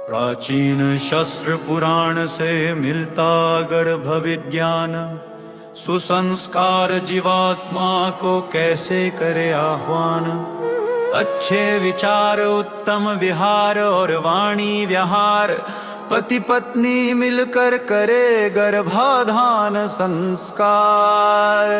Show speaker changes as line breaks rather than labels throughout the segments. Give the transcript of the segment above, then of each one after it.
प्राचीन शस्त्र पुराण से मिलता गर्भ विज्ञान। सुसंस्कार जीवात्मा को कैसे करे आह्वान। अच्छे विचार उत्तम विहार और वाणी व्यवहार, पति पत्नी मिलकर करे गर्भाधान संस्कार।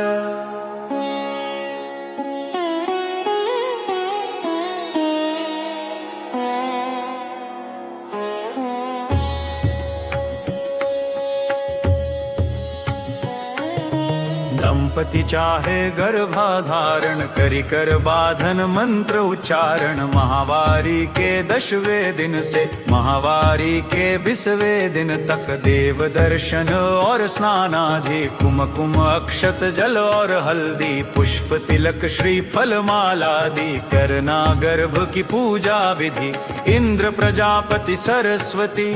दंपति चाहे गर्भाधारण, करी कर बाधन मंत्र उच्चारण। महावारी के 10वें दिन से महावारी के 20वें दिन तक देव दर्शन और स्नानादि। कुमकुम अक्षत जल और हल्दी, पुष्प तिलक श्रीफल मालादि। करना गर्भ की पूजा विधि, इंद्र प्रजापति सरस्वती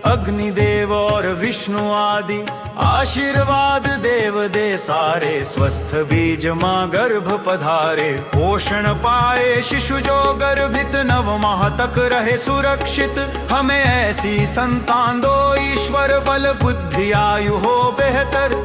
अग्निदेव और विष्णु आदि आशीर्वाद देव दे सारे। स्वस्थ बीज माँ गर्भ पधारे, पोषण पाए शिशु जो गर्भित। 9 माह तक रहे सुरक्षित, हमें ऐसी संतान दो ईश्वर। बल बुद्धि आयु हो बेहतर,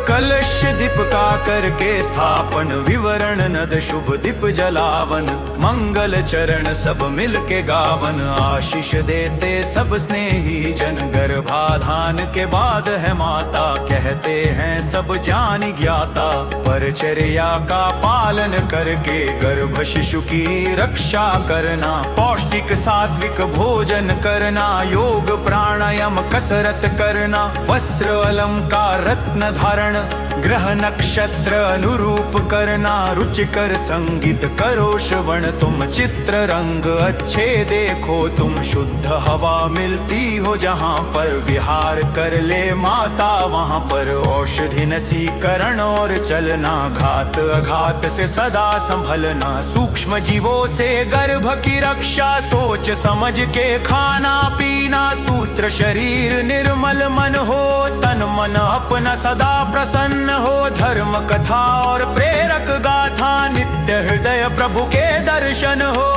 कलश दीप का करके स्थापन। विवरण नद शुभ दीप जलावन, मंगल चरण सब मिल के गावन। आशीष देते सब स्नेही जन, गर्भाधान के बाद है माता। कहते हैं सब ज्ञानी ज्ञाता, परचर्या का पालन करके गर्भ शिशु की रक्षा करना। पौष्टिक सात्विक भोजन करना, योग प्राणायाम कसरत करना। वस्त्र अलंकार रत्न धारण, ग्रह नक्षत्र अनुरूप करना। रुचिकर संगीत करो श्रवण, तुम चित्र रंग अच्छे देखो। तुम शुद्ध हवा मिलती हो जहाँ पर, विहार कर ले माता वहाँ पर। औषधि नसीकरण और चलना, घात अघात से सदा संभलना। सूक्ष्म जीवों से गर्भ की रक्षा, सोच समझ के खाना पीना। सूत्र शरीर निर्मल मन हो, तन मन अपना सदा प्रसन्न हो। धर्म कथा और प्रेरक गाथा, नित्य हृदय प्रभु के दर्शन हो।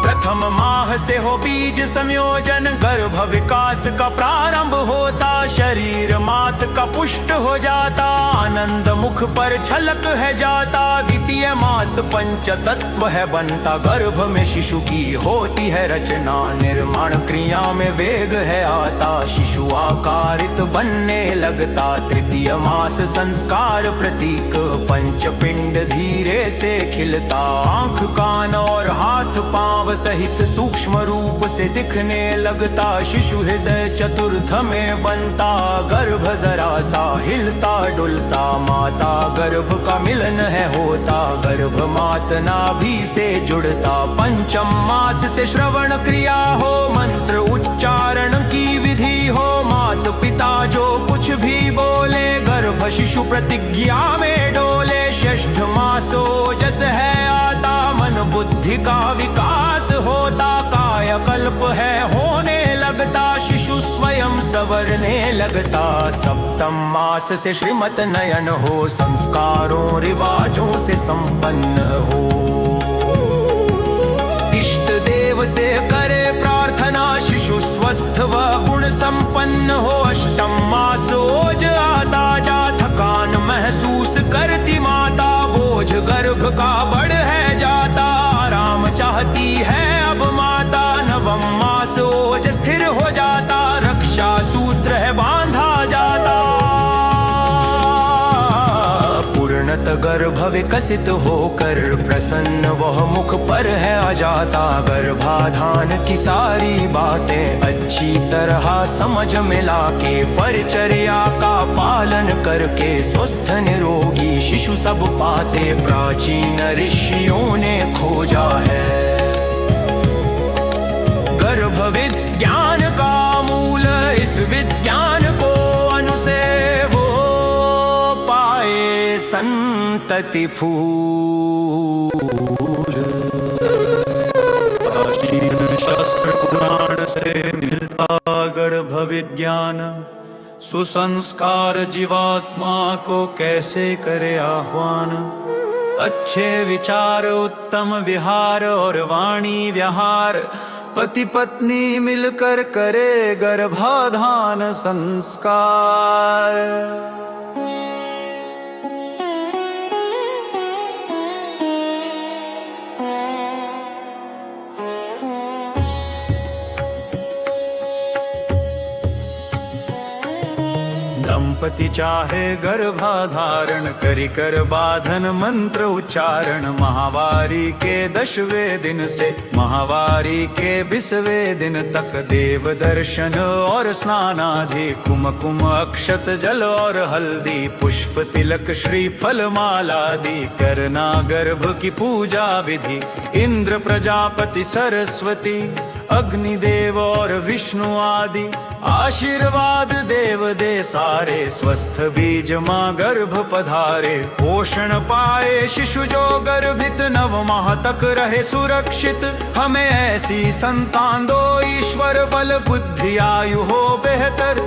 प्रथम माह से हो बीज संयोजन, गर्भ विकास का प्रारंभ होता। शरीर मात का पुष्ट हो जाता, आनंद मुख पर झलक है जाता। द्वितीय मास पंच तत्व है बनता, गर्भ में शिशु की होती है रचना। निर्माण क्रिया में वेग है आता, शिशु आकारित बनने लगता। तृतीय मास संस्कार प्रतीक, पंच पिंड धीरे से खिलता। आंख कान और हाथ पांव सहित सूक्ष्म रूप से दिखने लगता। शिशु हृदय चतुर्थ में बनता, गर्भ जरा सा हिलता डुलता। माता गर्भ का मिलन है होता, गर्भ मात नाभि से जुड़ता। पंचम मास से श्रवण क्रिया हो, मंत्र उच्चारण की विधि हो। मात पिता जो कुछ भी बोले, गर्भ शिशु प्रतिज्ञा में डोले। षष्ठ मास ओजस है आता, मन बुद्धि का विकास होता। कायाकल्प है होने लगता, शिशु स्वयं संवरने लगता। सप्तम मास से श्रीमत नयन हो, संस्कारों रिवाजों से संपन्न हो। इष्ट देव से करे प्रार्थना, शिशु स्वस्थ व गुण संपन्न हो। अष्टम मास ओज आता जा, थकान महसूस करती माता। बोझ गर्भ का बढ़ है जाता, आराम चाहती है अब माता। नवम मास ओज स्थिर हो जाता, रक्षा सूत्र है बांधा जाता। पूर्णत गर्भ विकसित होकर, प्रसन्न वह मुख पर है आ जाता। गर्भाधान की सारी बातें अच्छी तरह समझ में लाके, परिचर्या का पालन करके स्वस्थ निरोगी शिशु सब पाते। प्राचीन ऋषियों ने खोजा है गर्भ विज्ञान का मूल। इस विज्ञान को अनुसेव पाए संतति फूल। प्राचीन शास्त्र पुराण से मिलता गर्भ विज्ञान। सुसंस्कार जीवात्मा को कैसे करे आह्वान। अच्छे विचार उत्तम विहार और वाणी व्यवहार, पति पत्नी मिलकर करे गर्भाधान संस्कार। दंपति चाहे गर्भाधारण, करी कर बाधन मंत्र उच्चारण। महावारी के 10वें दिन से महावारी के 20वें दिन तक देव दर्शन और स्नानादि, कुमकुम अक्षत जल और हल्दी, पुष्प तिलक श्रीफल मालादि, करना गर्भ की पूजा विधि। इंद्र प्रजापति सरस्वती अग्निदेव और विष्णु आदि आशीर्वाद देव दे सारे। स्वस्थ बीज माँ गर्भ पधारे, पोषण पाए शिशु जो गर्भित, 9 माह तक रहे सुरक्षित। हमें ऐसी संतान दो ईश्वर, बल बुद्धि आयु हो बेहतर।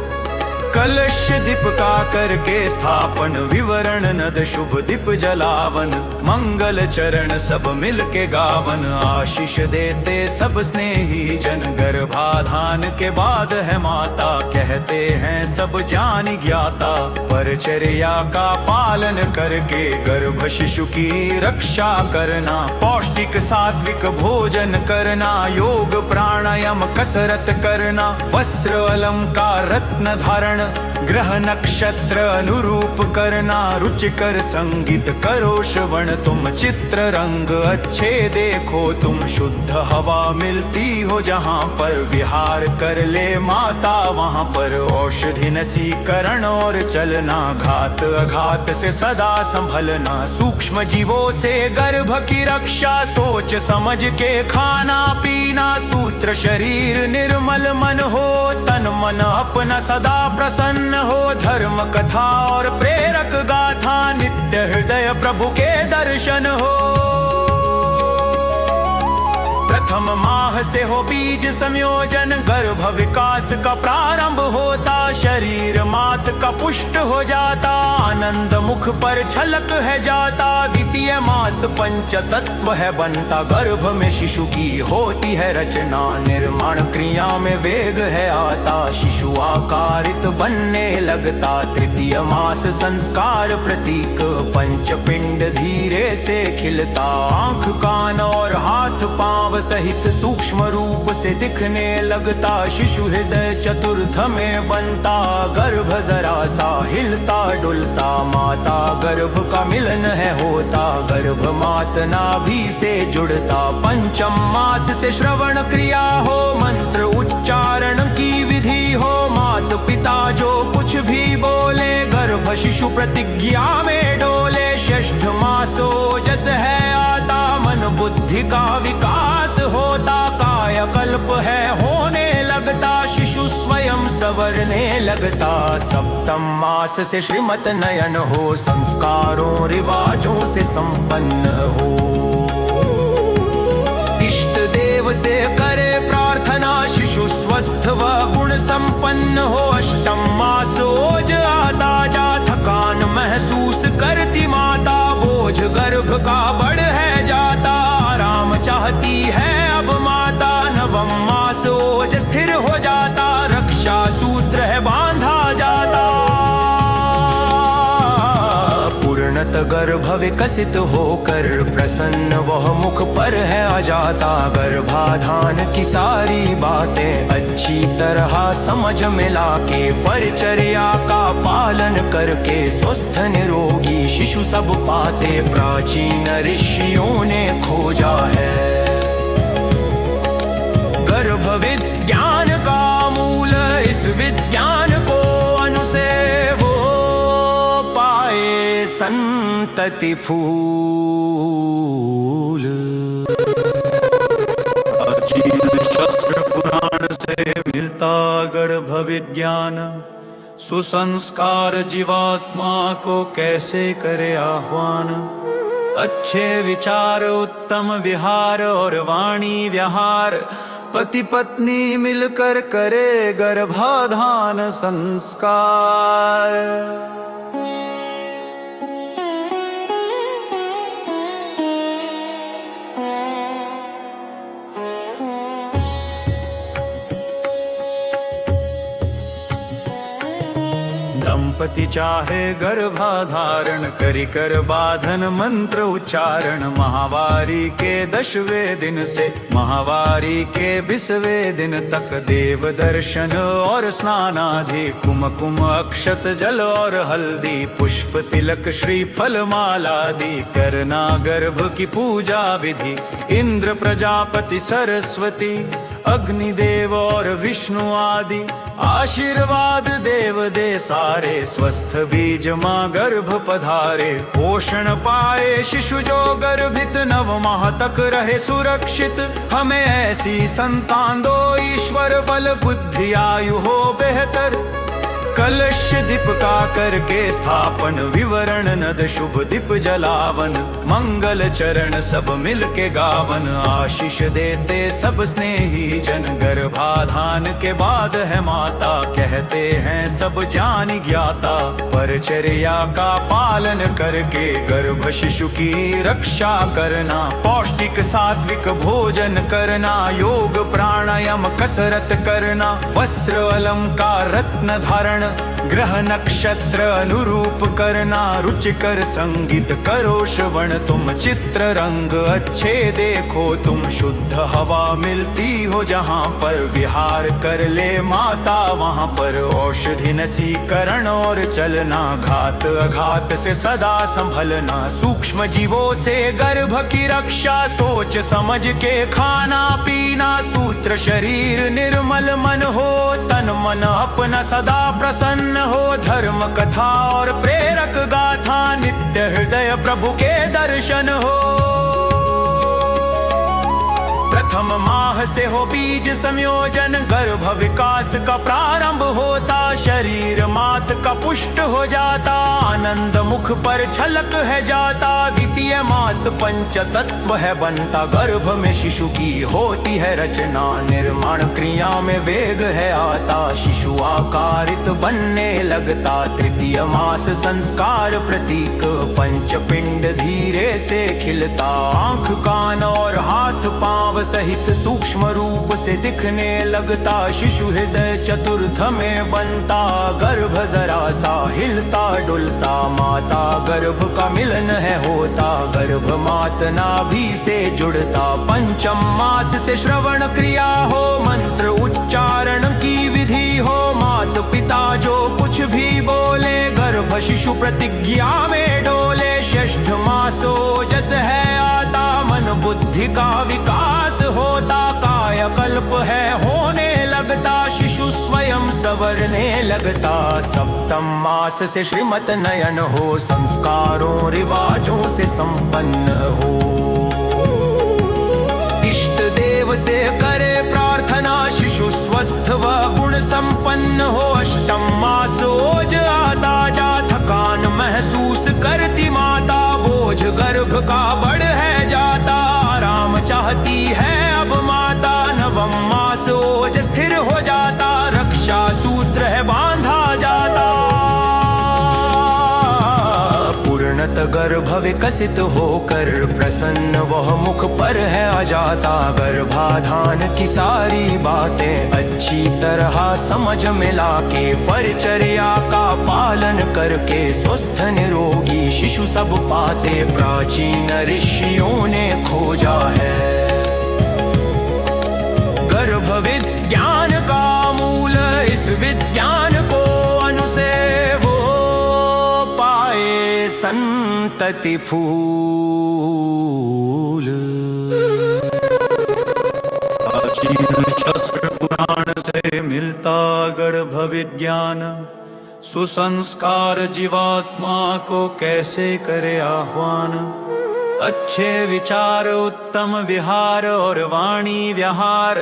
कलश दीप का करके स्थापन, विवरण नद शुभ दीप जलावन। मंगल चरण सब मिल के गावन, आशीष देते सब स्नेही जन। गर्भाधान के बाद है माता, कहते हैं सब ज्ञानी ज्ञाता। परचर्या का पालन करके गर्भ शिशु की रक्षा करना। पौष्टिक सात्विक भोजन करना, योग प्राणायाम कसरत करना। वस्त्र अलंकार रत्न धारण, ग्रह नक्षत्र अनुरूप करना। रुचिकर संगीत करो श्रवण, तुम चित्र रंग अच्छे देखो तुम। शुद्ध हवा मिलती हो जहाँ पर, विहार कर ले माता वहाँ पर। औषधि नसीकरण और चलना, घात अघात से सदा संभलना। सूक्ष्म जीवों से गर्भ की रक्षा, सोच समझ के खाना पीना। सूत्र शरीर निर्मल मन हो, तन मन अपना सदा प्रसन्न हो। धर्म कथा और प्रेरक गाथा, नित्य हृदय प्रभु के दर्शन हो। प्रथम माह से हो बीज संयोजन, गर्भ विकास का प्रारंभ होता। शरीर मात का पुष्ट हो जाता, आनंद मुख पर झलक है जाता। द्वितीय मास पंच तत्व है बनता, गर्भ में शिशु की होती है रचना। निर्माण क्रिया में वेग है आता, शिशु आकारित बनने लगता। तृतीय मास संस्कार प्रतीक, पंच पिंड धीरे से खिलता। आंख कान और हाथ पांव सहित सूक्ष्म रूप से दिखने लगता। शिशु हृदय चतुर्थ में बनता, गर्भ जरा सा हिलता डुलता। माता गर्भ का मिलन है होता, गर्भ मात नाभि से जुड़ता। पंचम मास से श्रवण क्रिया हो, मंत्र उच्चारण की विधि हो। मात पिता जो कुछ भी बोले, गर्भ शिशु प्रतिज्ञा में डोले। षष्ठ मास ओजस है आता, मन बुद्धि का विकास होता। कायाकल्प है होने लगता, शिशु स्वयं संवरने लगता। सप्तम मास से श्रीमत नयन हो, संस्कारों रिवाजों से संपन्न हो। इष्ट देव से करे प्रार्थना, शिशु स्वस्थ व गुण संपन्न हो। अष्टम मास ओज आता जा, थकान महसूस करती माता। बोझ गर्भ का बढ़ है जाता, आराम चाहती है अब माता। नवम मास ओज स्थिर हो जाता, रक्षा सूत्र है बांधा जाता। पूर्णत गर्भ विकसित होकर, प्रसन्न वह मुख पर है आ जाता। गर्भाधान की सारी बातें अच्छी तरह समझ मिला के, परिचर्या का पालन करके स्वस्थ निरोगी शिशु सब पाते। प्राचीन ऋषियों ने खोजा है गर्भ विज्ञान का मूल। इस विज्ञान को अनुसे वो पाए संतति फूल। प्राचीन शास्त्र पुराण से मिलता गर्भ विज्ञान। सुसंस्कार जीवात्मा को कैसे करे आह्वान। अच्छे विचार उत्तम विहार और वाणी व्यवहार, पति पत्नी मिलकर करे गर्भाधान संस्कार। दंपति चाहे गर्भाधारण करी कर बाधन मंत्र उच्चारण। महावारी के 10वें दिन से महावारी के 20वें दिन तक देव दर्शन और स्नानादि कुमकुम अक्षत जल और हल्दी पुष्प तिलक श्रीफल मालादि करना गर्भ की पूजा विधि। इंद्र प्रजापति सरस्वती अग्निदेव और विष्णु आदि आशीर्वाद देव दे सारे। स्वस्थ बीज माँ गर्भ पधारे पोषण पाए शिशु जो गर्भित 9 माह तक रहे सुरक्षित। हमें ऐसी संतान दो ईश्वर बल बुद्धि आयु हो बेहतर। कलश दीप का करके स्थापन विवरण नद शुभ दीप जलावन। मंगल चरण सब मिल के गावन आशीष देते सब स्नेही जन। गर्भाधान के बाद है माता कहते हैं सब जान ज्ञाता। परचर्या का पालन करके गर्भ शिशु की रक्षा करना। पौष्टिक सात्विक भोजन करना योग प्राणायाम कसरत करना। वस्त्र अलंकार रत्न धारण ग्रह नक्षत्र अनुरूप करना। रुचिकर संगीत करो श्रवण तुम चित्र रंग अच्छे देखो तुम। शुद्ध हवा मिलती हो जहाँ पर विहार कर ले माता वहाँ पर। औषधि नसीकरण और चलना घात अघात से सदा संभलना। सूक्ष्म जीवों से गर्भ की रक्षा सोच समझ के खाना पीना। सूत्र शरीर निर्मल मन हो तन मन अपना सदा प्रसन्न हो। धर्म कथा और प्रेरक गाथा नित्य हृदय प्रभु के दर्शन हो। प्रथम माह से हो बीज संयोजन गर्भ विकास का प्रारंभ होता। शरीर मात का पुष्ट हो जाता आनंद मुख पर झलक है जाता। द्वितीय मास पंच तत्व है बनता गर्भ में शिशु की होती है रचना। निर्माण क्रिया में वेग है आता शिशु आकारित बनने लगता। तृतीय मास संस्कार प्रतीक पंच पिंड धीरे से खिलता। आंख कान और हाथ पांव सहित सूक्ष्म रूप से दिखने लगता। शिशु हृदय चतुर्थ में बनता गर्भ जरा सा हिलता डुलता। माता गर्भ का मिलन है होता गर्भ मात नाभि से जुड़ता। पंचम मास से श्रवण क्रिया हो मंत्र उच्चारण की विधि हो। मात पिता जो कुछ भी बोले गर्भ शिशु प्रतिज्ञा में डोले। षष्ठ मासो जस है आता मन बुद्धि का विकास होता। कायाकल्प है होने लगता शिशु स्वयं संवरने लगता। सप्तम मास से श्रीमत नयन हो संस्कारों रिवाजों से संपन्न हो। इष्ट देव से करे प्रार्थना शिशु स्वस्थ व गुण संपन्न हो। अष्टम मासोज आता जा थकान महसूस करती माता। बोझ गर्भ का बढ़ है जाता आराम चाहती है अब माता। नवम मास ओज स्थिर हो जाता रक्षा सूत्र है बांधा जाता। पूर्णत गर्भ विकसित होकर प्रसन्न वह मुख पर है आ जाता। गर्भाधान की सारी बातें अच्छी तरह समझ में लाके परिचर्या का पालन करके स्वस्थ निरोगी शिशु सब पाते। प्राचीन ऋषियों ने खोजा है गर्भ विज्ञान का मूल। इस विज्ञान को अनुसेव पाए संतति फूल। प्राचीन शास्त्र पुराण से मिलता गर्भ विज्ञान। सुसंस्कार जीवात्मा को कैसे करे आह्वान। अच्छे विचार उत्तम विहार और वाणी व्यवहार।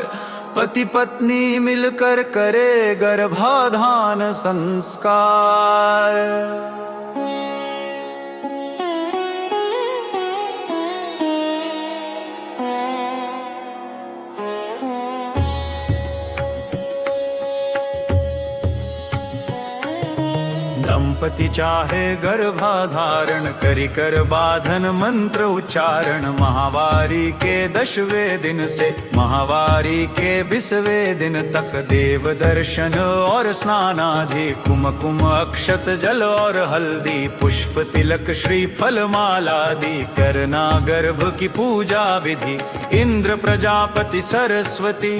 पति पत्नी मिलकर करे गर्भाधान संस्कार। प्रजापति चाहे गर्भाधारण, करी कर बाधन मंत्र उच्चारण। महावारी के 10वें दिन से महावारी के 20वें दिन तक देव दर्शन और स्नानादि, कुमकुम अक्षत जल और हल्दी, पुष्प तिलक श्रीफल मालादि, करना गर्भ की पूजा विधि। इंद्र प्रजापति सरस्वती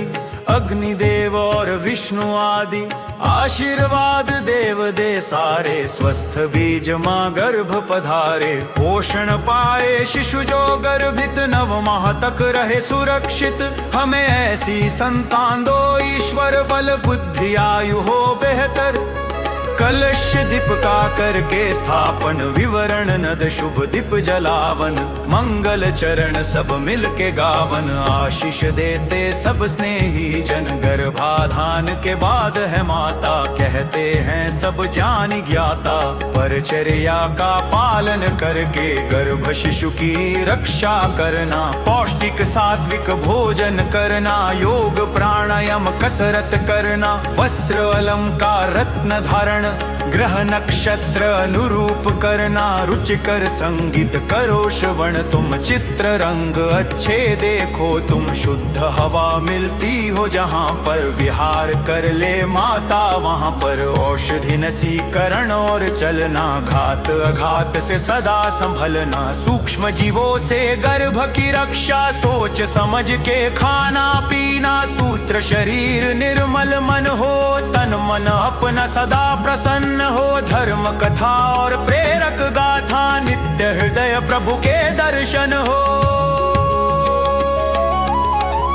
अग्निदेव और विष्णु आदि आशीर्वाद देव दे सारे, स्वस्थ बीज माँ गर्भ पधारे। पोषण पाए शिशु जो गर्भित, 9 माह तक रहे सुरक्षित। हमें ऐसी संतान दो ईश्वर, बल बुद्धि आयु हो बेहतर। कलश दीप का करके स्थापन, विवरण नद शुभ दीप जलावन। मंगल चरण सब मिल के गावन, आशीष देते सब स्नेही जन। गर्भाधान के बाद है माता, कहते हैं सब जान ज्ञाता। परचर्या का पालन करके गर्भ शिशु की रक्षा करना। पौष्टिक सात्विक भोजन करना, योग प्राणायाम कसरत करना। वस्त्र अलंकार रत्न धारण, ग्रह नक्षत्र अनुरूप करना। रुचिकर संगीत करो श्रवण, तुम चित्र रंग अच्छे देखो तुम। शुद्ध हवा मिलती हो जहाँ पर, विहार कर ले माता वहाँ पर। औषधि नसीकरण और चलना, घात अघात से सदा संभलना। सूक्ष्म जीवों से गर्भ की रक्षा, सोच समझ के खाना पीना। सूत्र शरीर निर्मल मन हो, तन मन अपना सदा प्रसन्न हो। धर्म कथा और प्रेरक गाथा, नित्य हृदय प्रभु के दर्शन हो।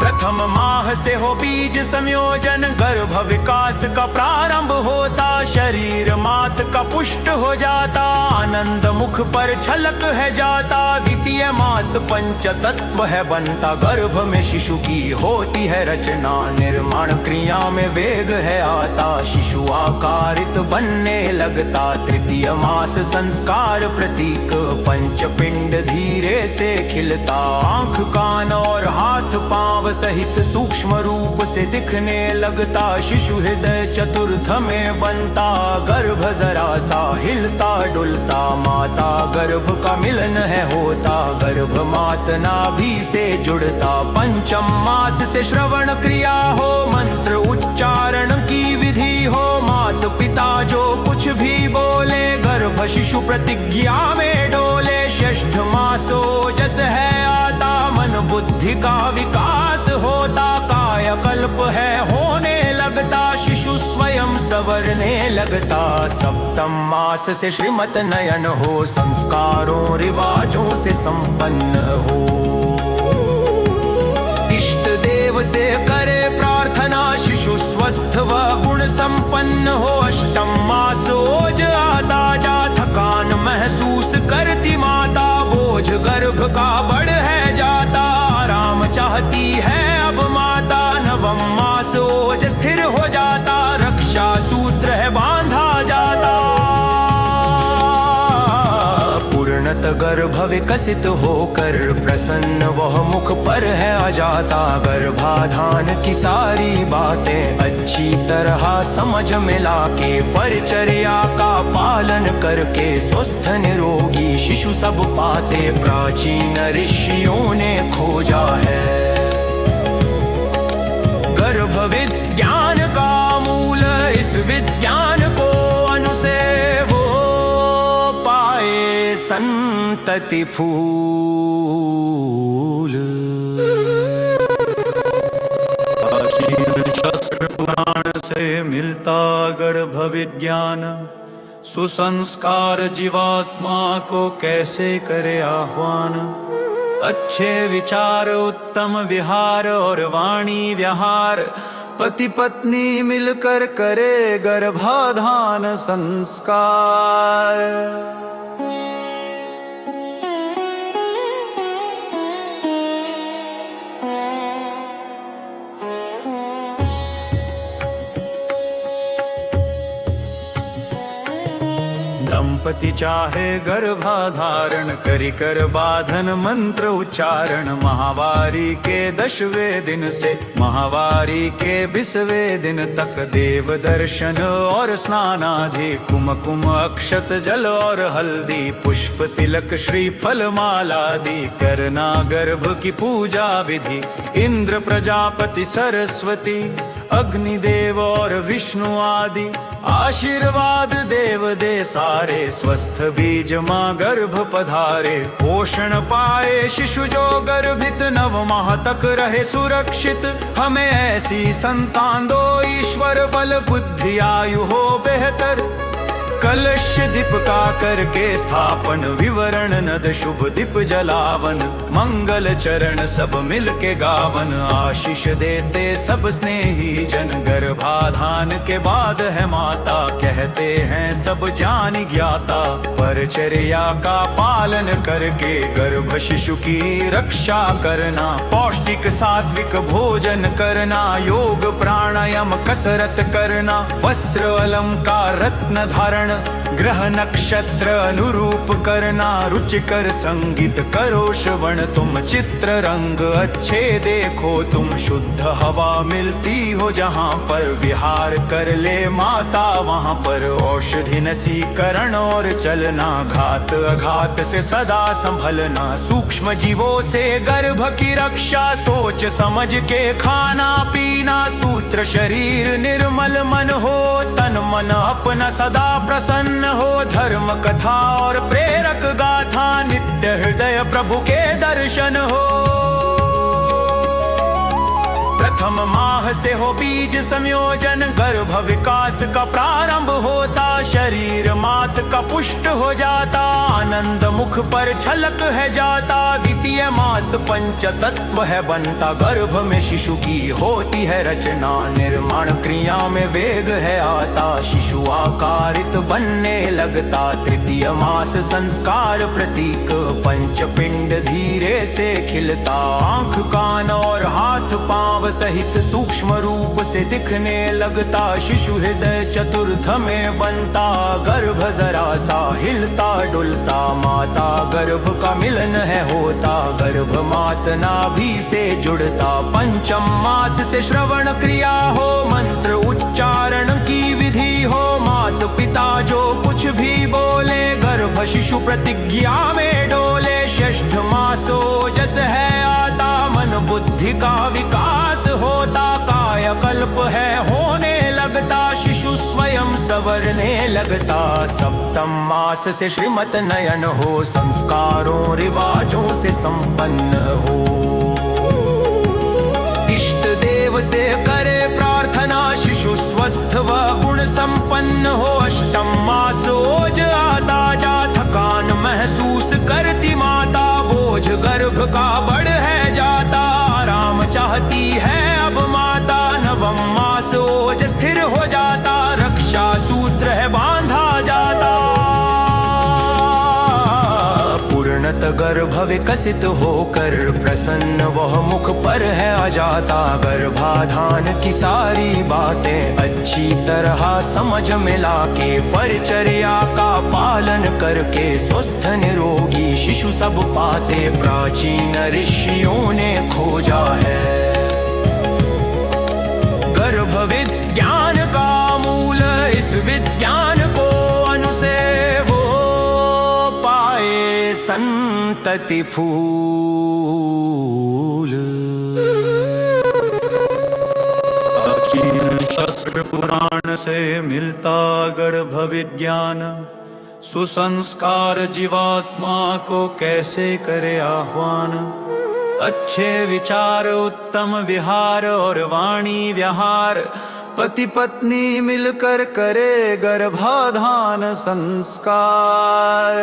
प्रथम माह से हो बीज संयोजन, गर्भ विकास का प्रारंभ होता। शरीर मात का पुष्ट हो जाता, आनंद मुख पर झलक है जाता। द्वितीय मास पंच तत्व है बनता, गर्भ में शिशु की होती है रचना। निर्माण क्रिया में वेग है आता, शिशु आकारित बनने लगता। तृतीय मास संस्कार प्रतीक, पंच पिंड धीरे से खिलता। आंख कान और हाथ पांव सहित सूक्ष्म रूप से दिखने लगता। शिशु हृदय चतुर्थ में बनता, गर्भ जरा सा हिलता डुलता। माता गर्भ का मिलन है होता, गर्भ मात नाभि से जुड़ता। पंचम मास से श्रवण क्रिया हो, मंत्र उच्चारण की विधि हो। मात पिता जो कुछ भी बोले, गर्भ शिशु प्रतिज्ञा में डोले। षष्ठ मासो जस है आता, मन बुद्धि का विकास होता। कायाकल्प है होने लगता, शिशु स्वयं संवरने लगता। सप्तम मास से श्रीमत नयन हो, संस्कारों रिवाजों से संपन्न हो। इष्ट देव से करे प्रार्थना, शिशु स्वस्थ व गुण संपन्न हो। अष्टम मासोज आता जा, थकान महसूस करती माता। बोझ गर्भ का बढ़ है जाता, आराम चाहती है अब माता। नवम मास ओज स्थिर हो जाता, रक्षा सूत्र है बांधा जाता। पूर्णत गर्भ विकसित होकर, प्रसन्न वह मुख पर है आ जाता। गर्भाधान की सारी बातें अच्छी तरह समझ मिला के, परिचर्या का पालन करके स्वस्थ निरोगी शिशु सब पाते। प्राचीन ऋषियों ने खोजा है गर्भ विज्ञान का मूल, इस विज्ञान को अनुसेव हो पाए संतति फूल। प्राचीन शास्त्र पुराण से मिलता गर्भ विज्ञान, सुसंस्कार जीवात्मा को कैसे करे आह्वान। अच्छे विचार उत्तम विहार और वाणी व्यवहार, पति पत्नी मिलकर करे गर्भाधान संस्कार। गणपति चाहे गर्भाधारण, करी कर बाधन मंत्र उच्चारण। महावारी के 10वें दिन से महावारी के 20वें दिन तक देव दर्शन और स्नानादि, कुमकुम अक्षत जल और हल्दी, पुष्प तिलक श्रीफल मालादि, करना गर्भ की पूजा विधि। इंद्र प्रजापति सरस्वती अग्निदेव और विष्णु आदि आशीर्वाद देव दे सारे, स्वस्थ बीज माँ गर्भ पधारे। पोषण पाए शिशु जो गर्भित, 9 माह तक रहे सुरक्षित। हमें ऐसी संतान दो ईश्वर, बल बुद्धि आयु हो बेहतर। कलश दीपका करके स्थापन, विवरण नद शुभ दीप जलावन। मंगल चरण सब मिल के गावन, आशीष देते सब स्नेही जन। गर्भाधान के बाद है माता, कहते हैं सब जान ज्ञाता। परचर्या का पालन करके गर्भ शिशु की रक्षा करना। पौष्टिक सात्विक भोजन करना, योग प्राणायाम कसरत करना। वस्त्र अलंकार रत्न धारण, ग्रह नक्षत्र अनुरूप करना। रुचिकर संगीत करो श्रवण, तुम चित्र रंग अच्छे देखो। तुम शुद्ध हवा मिलती हो जहाँ पर, विहार कर ले माता वहाँ पर। औषधि नसीकरण और चलना, घात अघात से सदा संभलना। सूक्ष्म जीवों से गर्भ की रक्षा, सोच समझ के खाना पीना। सूत्र शरीर निर्मल मन हो, तन मन अपना सदा प्रसन्न हो। धर्म कथा और प्रेरक गाथा, नित्य हृदय प्रभु के दर्शन हो। प्रथम माह से हो बीज संयोजन, गर्भ विकास का प्रारंभ होता। शरीर मात का पुष्ट हो जाता, आनंद मुख पर झलक है जाता। द्वितीय मास पंच तत्व है बनता, गर्भ में शिशु की होती है रचना। निर्माण क्रिया में वेग है आता, शिशु आकारित बनने लगता। तृतीय मास संस्कार प्रतीक, पंच पिंड धीरे से खिलता। आंख कान और हाथ पांव सहित सूक्ष्म रूप से दिखने लगता। शिशु हृदय चतुर्थ में बनता, गर्भ जरा सा हिलता डुलता। माता गर्भ का मिलन है होता, गर्भ मात नाभि से जुड़ता। पंचम मास से श्रवण क्रिया हो, मंत्र उच्चारण की विधि हो। मात पिता जो कुछ भी बोले, गर्भ शिशु प्रतिज्ञा में डोले। षष्ठ मास ओजस है आता, मन बुद्धि का विकास होता। कायाकल्प है होने लगता, शिशु स्वयं संवरने लगता। सप्तम मास से श्रीमत नयन हो, संस्कारों रिवाजों से संपन्न हो। इष्ट देव से करे प्रार्थना, शिशु स्वस्थ व गुण संपन्न हो। अष्टम मास ओज आता जा, थकान महसूस करती माता। बोझ गर्भ का बढ़ है जाता, आराम चाहती है अब माता। नवम मास ओज स्थिर हो जाता, रक्षा सूत्र है बांधा जाता। पूर्णत गर्भ विकसित होकर, प्रसन्न वह मुख पर है आ जाता। गर्भाधान की सारी बातें अच्छी तरह समझ में लाके, परिचर्या का पालन करके स्वस्थ निरोगी शिशु सब पाते। प्राचीन ऋषियों ने खोजा है गर्भ विज्ञान का मूल, इस विज्ञान को अनुसेव पाए संतति फूल। प्राचीन शास्त्र पुराण से मिलता गर्भ विज्ञान। सुसंस्कार जीवात्मा को कैसे करे आह्वान। अच्छे विचार उत्तम विहार और वाणी व्यवहार, पति पत्नी मिलकर करे गर्भाधान संस्कार।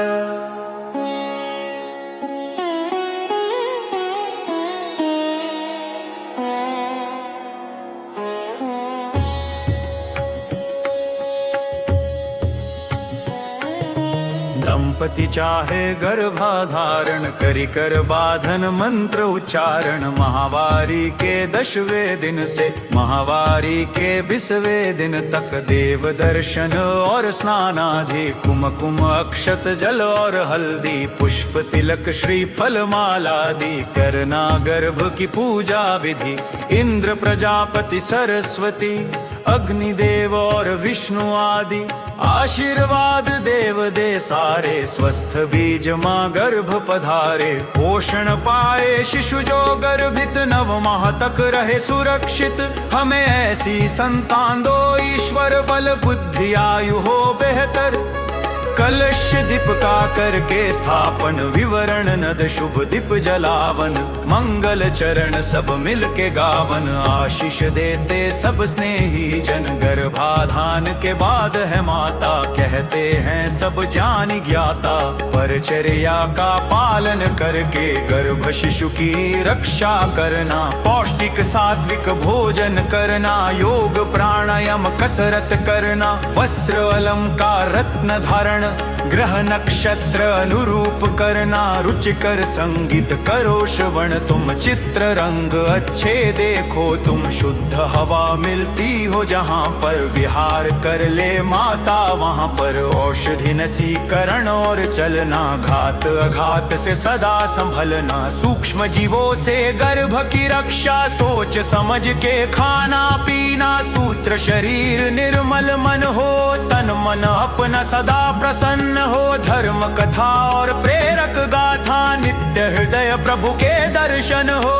दंपति चाहे गर्भाधारण करी कर बाधन मंत्र उच्चारण। महावारी के 10वें दिन से महावारी के 20वें दिन तक देव दर्शन और स्नानादि कुमकुम अक्षत जल और हल्दी पुष्प तिलक श्रीफल मालादि करना गर्भ की पूजा विधि। इंद्र प्रजापति सरस्वती अग्निदेव और विष्णु आदि आशीर्वाद देव दे सारे। स्वस्थ बीज माँ गर्भ पधारे पोषण पाए शिशु जो गर्भित 9 माह तक रहे सुरक्षित। हमें ऐसी संतान दो ईश्वर बल बुद्धि आयु हो बेहतर। कलश दीप का करके स्थापन विवरण नद शुभ दीप जलावन। मंगल चरण सब मिल के गावन आशीष देते सब स्नेही जन। गर्भाधान के बाद है माता कहते हैं सब जान ज्ञाता। परचर्या का पालन करके गर्भ शिशु की रक्षा करना। पौष्टिक सात्विक भोजन करना योग प्राणायाम कसरत करना। वस्त्र अलंकार रत्न धारण ग्रह नक्षत्र अनुरूप करना। रुचिकर संगीत करो श्रवण तुम चित्र रंग अच्छे देखो तुम। शुद्ध हवा मिलती हो जहाँ पर विहार कर ले माता वहाँ पर। औषधि नसीकरण और चलना घात अघात से सदा संभलना। सूक्ष्म जीवों से गर्भ की रक्षा सोच समझ के खाना पीना। सूत्र शरीर निर्मल मन हो तन मन अपना सदा प्रसन्न हो। धर्म कथा और प्रेरक गाथा नित्य हृदय प्रभु के दर्शन हो।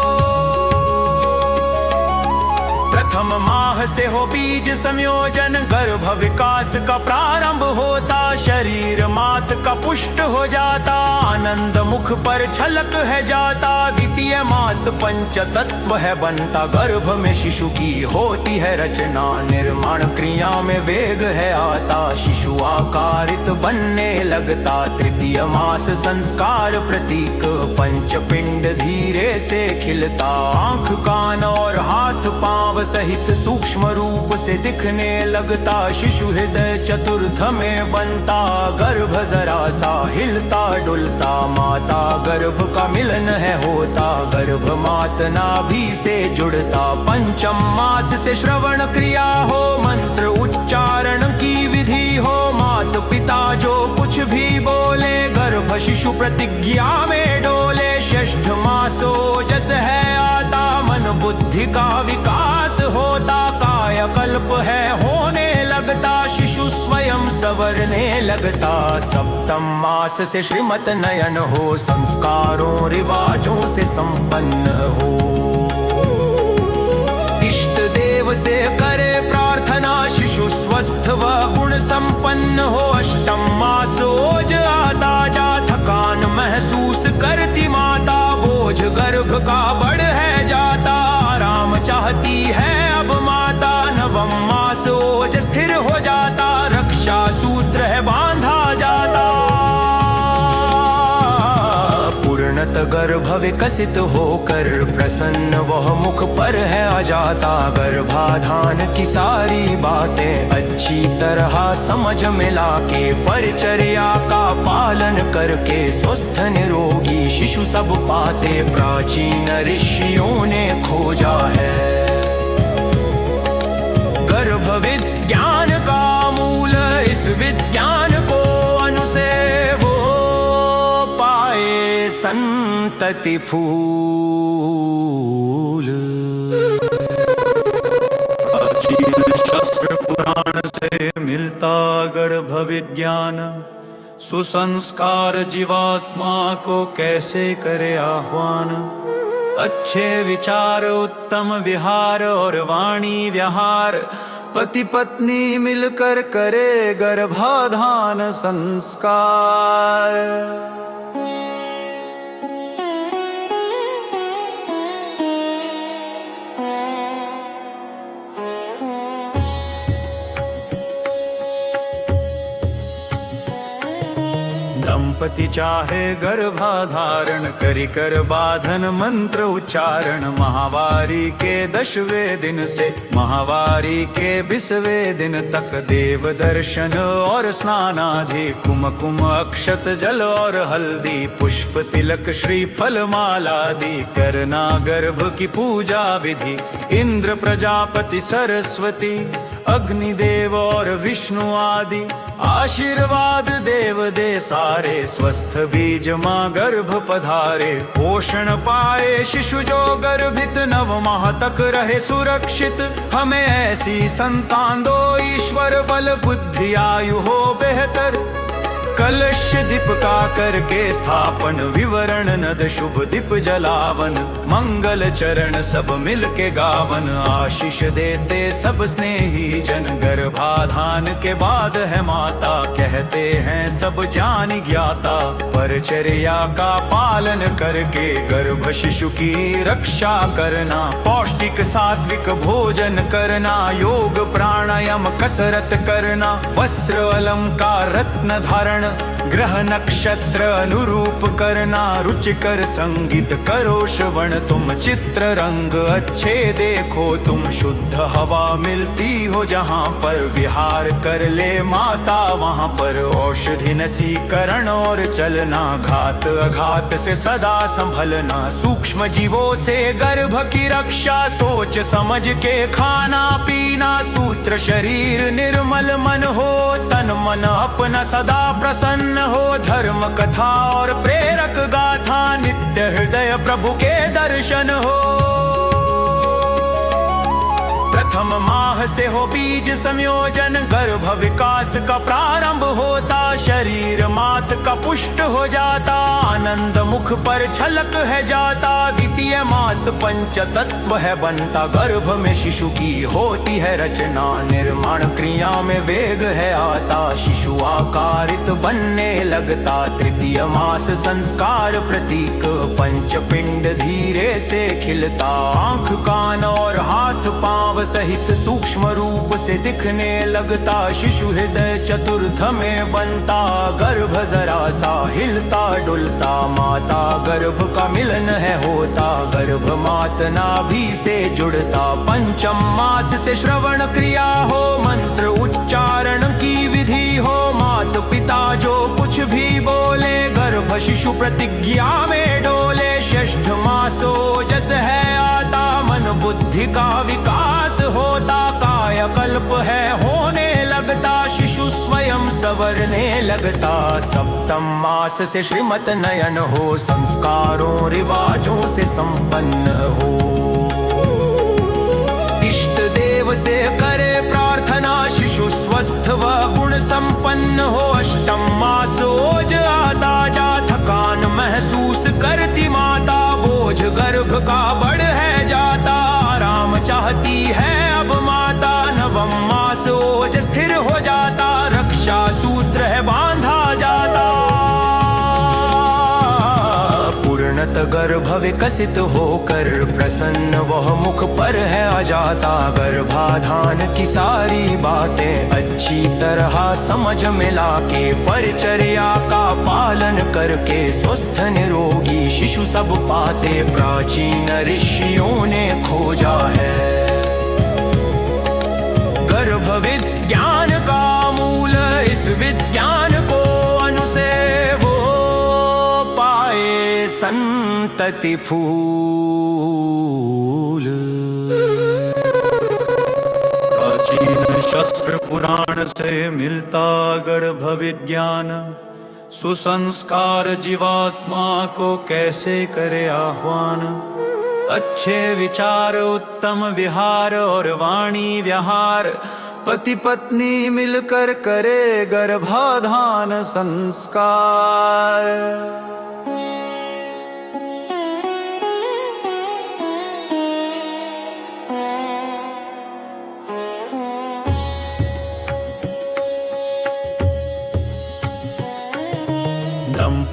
प्रथम माह से हो बीज संयोजन गर्भ विकास का प्रारंभ होता। शरीर मात का पुष्ट हो जाता आनंद मुख पर झलक है जाता। द्वितीय मास पंच तत्व है बनता गर्भ में शिशु की होती है रचना। निर्माण क्रिया में वेग है आता शिशु आकारित बनने लगता। तृतीय मास संस्कार प्रतीक पंच पिंड धीरे से खिलता। आंख कान और हाथ पांव सहित सूक्ष्म रूप से दिखने लगता। शिशु हृदय चतुर्थ में बनता गर्भ जरा सा हिलता डुलता। माता गर्भ का मिलन है होता गर्भ मात नाभि से जुड़ता। पंचम मास से श्रवण क्रिया हो मंत्र उच्चारण की विधि हो। मात पिता जो कुछ भी बोले गर्भ शिशु प्रतिज्ञा में डोले। षष्ठ मासो जस है आता मन बुद्धि का विकास होता। कायाकल्प है होने लगता शिशु स्वयं संवरने लगता। सप्तम मास से श्रीमत नयन हो संस्कारों रिवाजों से संपन्न हो। इष्ट देव से करे प्रार्थना शिशु स्वस्थ व गुण संपन्न हो। अष्टम मास ओज आता जा थकान महसूस करती माता। बोझ गर्भ का बढ़ है जाता आराम चाहती है अब माता। नवम मास ओज स्थिर हो जाता रक्षा सूत्र है बांधा जाता। पूर्णत गर्भ विकसित होकर प्रसन्न वह मुख पर है आ जाता। गर्भाधान की सारी बातें अच्छी तरह समझ मिला के परिचर्या का पालन करके स्वस्थ निरोगी शिशु सब पाते। प्राचीन ऋषियों ने खोजा है गर्भ विज्ञान का मूल। इस विज्ञान को अनुसे वो पाए संतति फूल। प्राचीन शास्त्र पुराण से मिलता गर्भ विज्ञान। सुसंस्कार जीवात्मा को कैसे करे आह्वान। अच्छे विचार उत्तम विहार और वाणी व्यवहार। पति पत्नी मिलकर करे गर्भाधान संस्कार। पति चाहे गर्भाधारण, करी कर बाधन मंत्र उच्चारण। महावारी के 10वें दिन से महावारी के 20वें दिन तक देव दर्शन और स्नानादि, कुमकुम अक्षत जल और हल्दी, पुष्प तिलक श्रीफल मालादि, करना गर्भ की पूजा विधि। इंद्र प्रजापति सरस्वती अग्निदेव और विष्णु आदि आशीर्वाद देव दे सारे, स्वस्थ बीज माँ गर्भ पधारे। पोषण पाए शिशु जो गर्भित, 9 माह तक रहे सुरक्षित। हमें ऐसी संतान दो ईश्वर, बल बुद्धि आयु हो बेहतर। कलश दीप का करके स्थापन, विवरण नद शुभ दीप जलावन। मंगल चरण सब मिल के गावन, आशीष देते सब स्नेही जन। गर्भाधान के बाद है माता, कहते हैं सब जान ज्ञाता। परचर्या का पालन करके गर्भ शिशु की रक्षा करना। पौष्टिक सात्विक भोजन करना, योग प्राणायाम कसरत करना। वस्त्र अलंकार रत्न धारण, ग्रह नक्षत्र अनुरूप करना। रुचिकर संगीत करो श्रवण, तुम चित्र रंग अच्छे देखो। तुम शुद्ध हवा मिलती हो जहाँ पर, विहार कर ले माता वहाँ पर। औषधि नसीकरण और चलना, घात अघात से सदा संभलना। सूक्ष्म जीवों से गर्भ की रक्षा, सोच समझ के खाना पीना। सूत्र शरीर निर्मल मन हो, तन मन अपना सदा प्रसन्न हो। धर्म कथा और प्रेरक गाथा, नित्य हृदय प्रभु के दर्शन हो। प्रथम माह से हो बीज संयोजन, गर्भ विकास का प्रारंभ होता। शरीर मात का पुष्ट हो जाता, आनंद मुख पर छलक है जाता। द्वितीय मास पंच तत्व है बनता, गर्भ में शिशु की होती है रचना। निर्माण क्रिया में वेग है आता, शिशु आकारित बनने लगता। तृतीय मास संस्कार प्रतीक, पंच पिंड धीरे से खिलता। आंख कान और हाथ पांव सहित सूक्ष्म रूप से दिखने लगता। शिशु हृदय चतुर्थ में बनता, गर्भ जरा सा हिलता डुलता। माता गर्भ का मिलन है होता, गर्भ मात नाभि से जुड़ता। पंचम मास से श्रवण क्रिया हो, मंत्र उच्चारण की विधि हो। मात पिता जो कुछ भी बोले, गर्भ शिशु प्रतिज्ञा में डोले। षष्ठ मास ओजस है आता, मन बुद्धि का विकास होता। कायाकल्प है होने लगता, शिशु स्वयं संवरने लगता। सप्तम मास से श्रीमत नयन हो, संस्कारों रिवाजों से संपन्न हो। इष्ट देव से करे प्रार्थना, शिशु स्वस्थ व गुण संपन्न हो। अष्टम मास ओज आता जा, थकान महसूस करती माता। बोझ गर्भ का बढ़ है जाता, आराम चाहती है अब माता। नवम मास ओज स्थिर हो जाता, रक्षा सूत्र है बांधा जाता। पूर्णत गर्भ विकसित होकर, प्रसन्न वह मुख पर है आ जाता। गर्भाधान की सारी बातें अच्छी तरह समझ मिला के, परिचर्या का पालन करके स्वस्थ निरोगी शिशु सब पाते। प्राचीन ऋषियों ने खोजा है गर्भ विज्ञान का मूल, इस विज्ञान को अनुसेव पाए संतति फूल। प्राचीन शास्त्र पुराण से मिलता गर्भ विज्ञान। सुसंस्कार जीवात्मा को कैसे करे आह्वान। अच्छे विचार उत्तम विहार और वाणी व्यवहार, पति पत्नी मिलकर करे गर्भाधान संस्कार।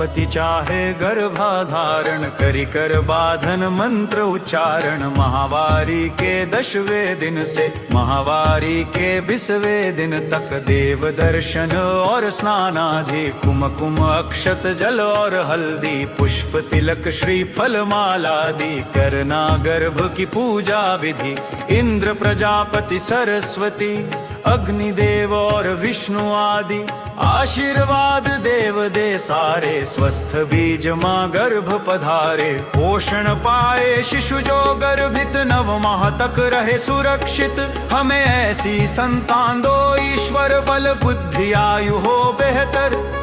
पति चाहे गर्भाधारण, करी कर बाधन मंत्र उच्चारण। महावारी के 10वें दिन से महावारी के 20वें दिन तक देव दर्शन और स्नानादि, कुमकुम अक्षत जल और हल्दी, पुष्प तिलक श्रीफल मालादि, करना गर्भ की पूजा विधि। इंद्र प्रजापति सरस्वती अग्निदेव और विष्णु आदि आशीर्वाद देव दे सारे, स्वस्थ बीज माँ गर्भ पधारे। पोषण पाए शिशु जो गर्भित, 9 माह तक रहे सुरक्षित। हमें ऐसी संतान दो ईश्वर, बल बुद्धि आयु हो बेहतर।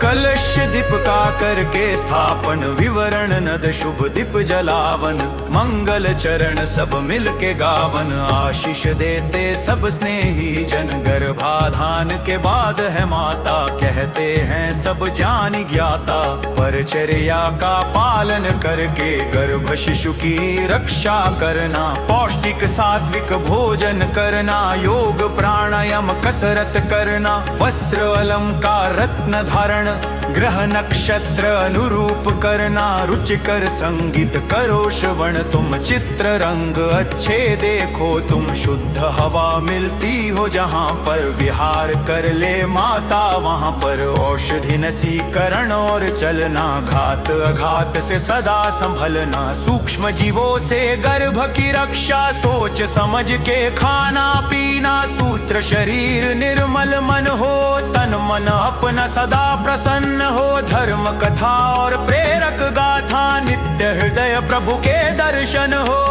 कलश दीपका करके स्थापन, विवरण नद शुभ दीप जलावन। मंगल चरण सब मिल के गावन, आशीष देते सब स्नेही जन। गर्भाधान के बाद है माता, कहते हैं सब जान ज्ञाता। परचर्या का पालन करके गर्भ शिशु की रक्षा करना। पौष्टिक सात्विक भोजन करना, योग प्राणायाम कसरत करना। वस्त्र अलंकार रत्न धारण, ग्रह नक्षत्र अनुरूप करना। रुचिकर संगीत करो श्रवण, तुम चित्र रंग अच्छे देखो तुम। शुद्ध हवा मिलती हो जहाँ पर, विहार कर ले माता वहाँ पर। औषधि नसीकरण और चलना, घात अघात से सदा संभलना। सूक्ष्म जीवों से गर्भ की रक्षा, सोच समझ के खाना पीना। सूत्र शरीर निर्मल मन हो, तन मन अपना सदा प्रसन्न हो। धर्म कथा और प्रेरक गाथा, नित्य हृदय प्रभु के दर्शन हो।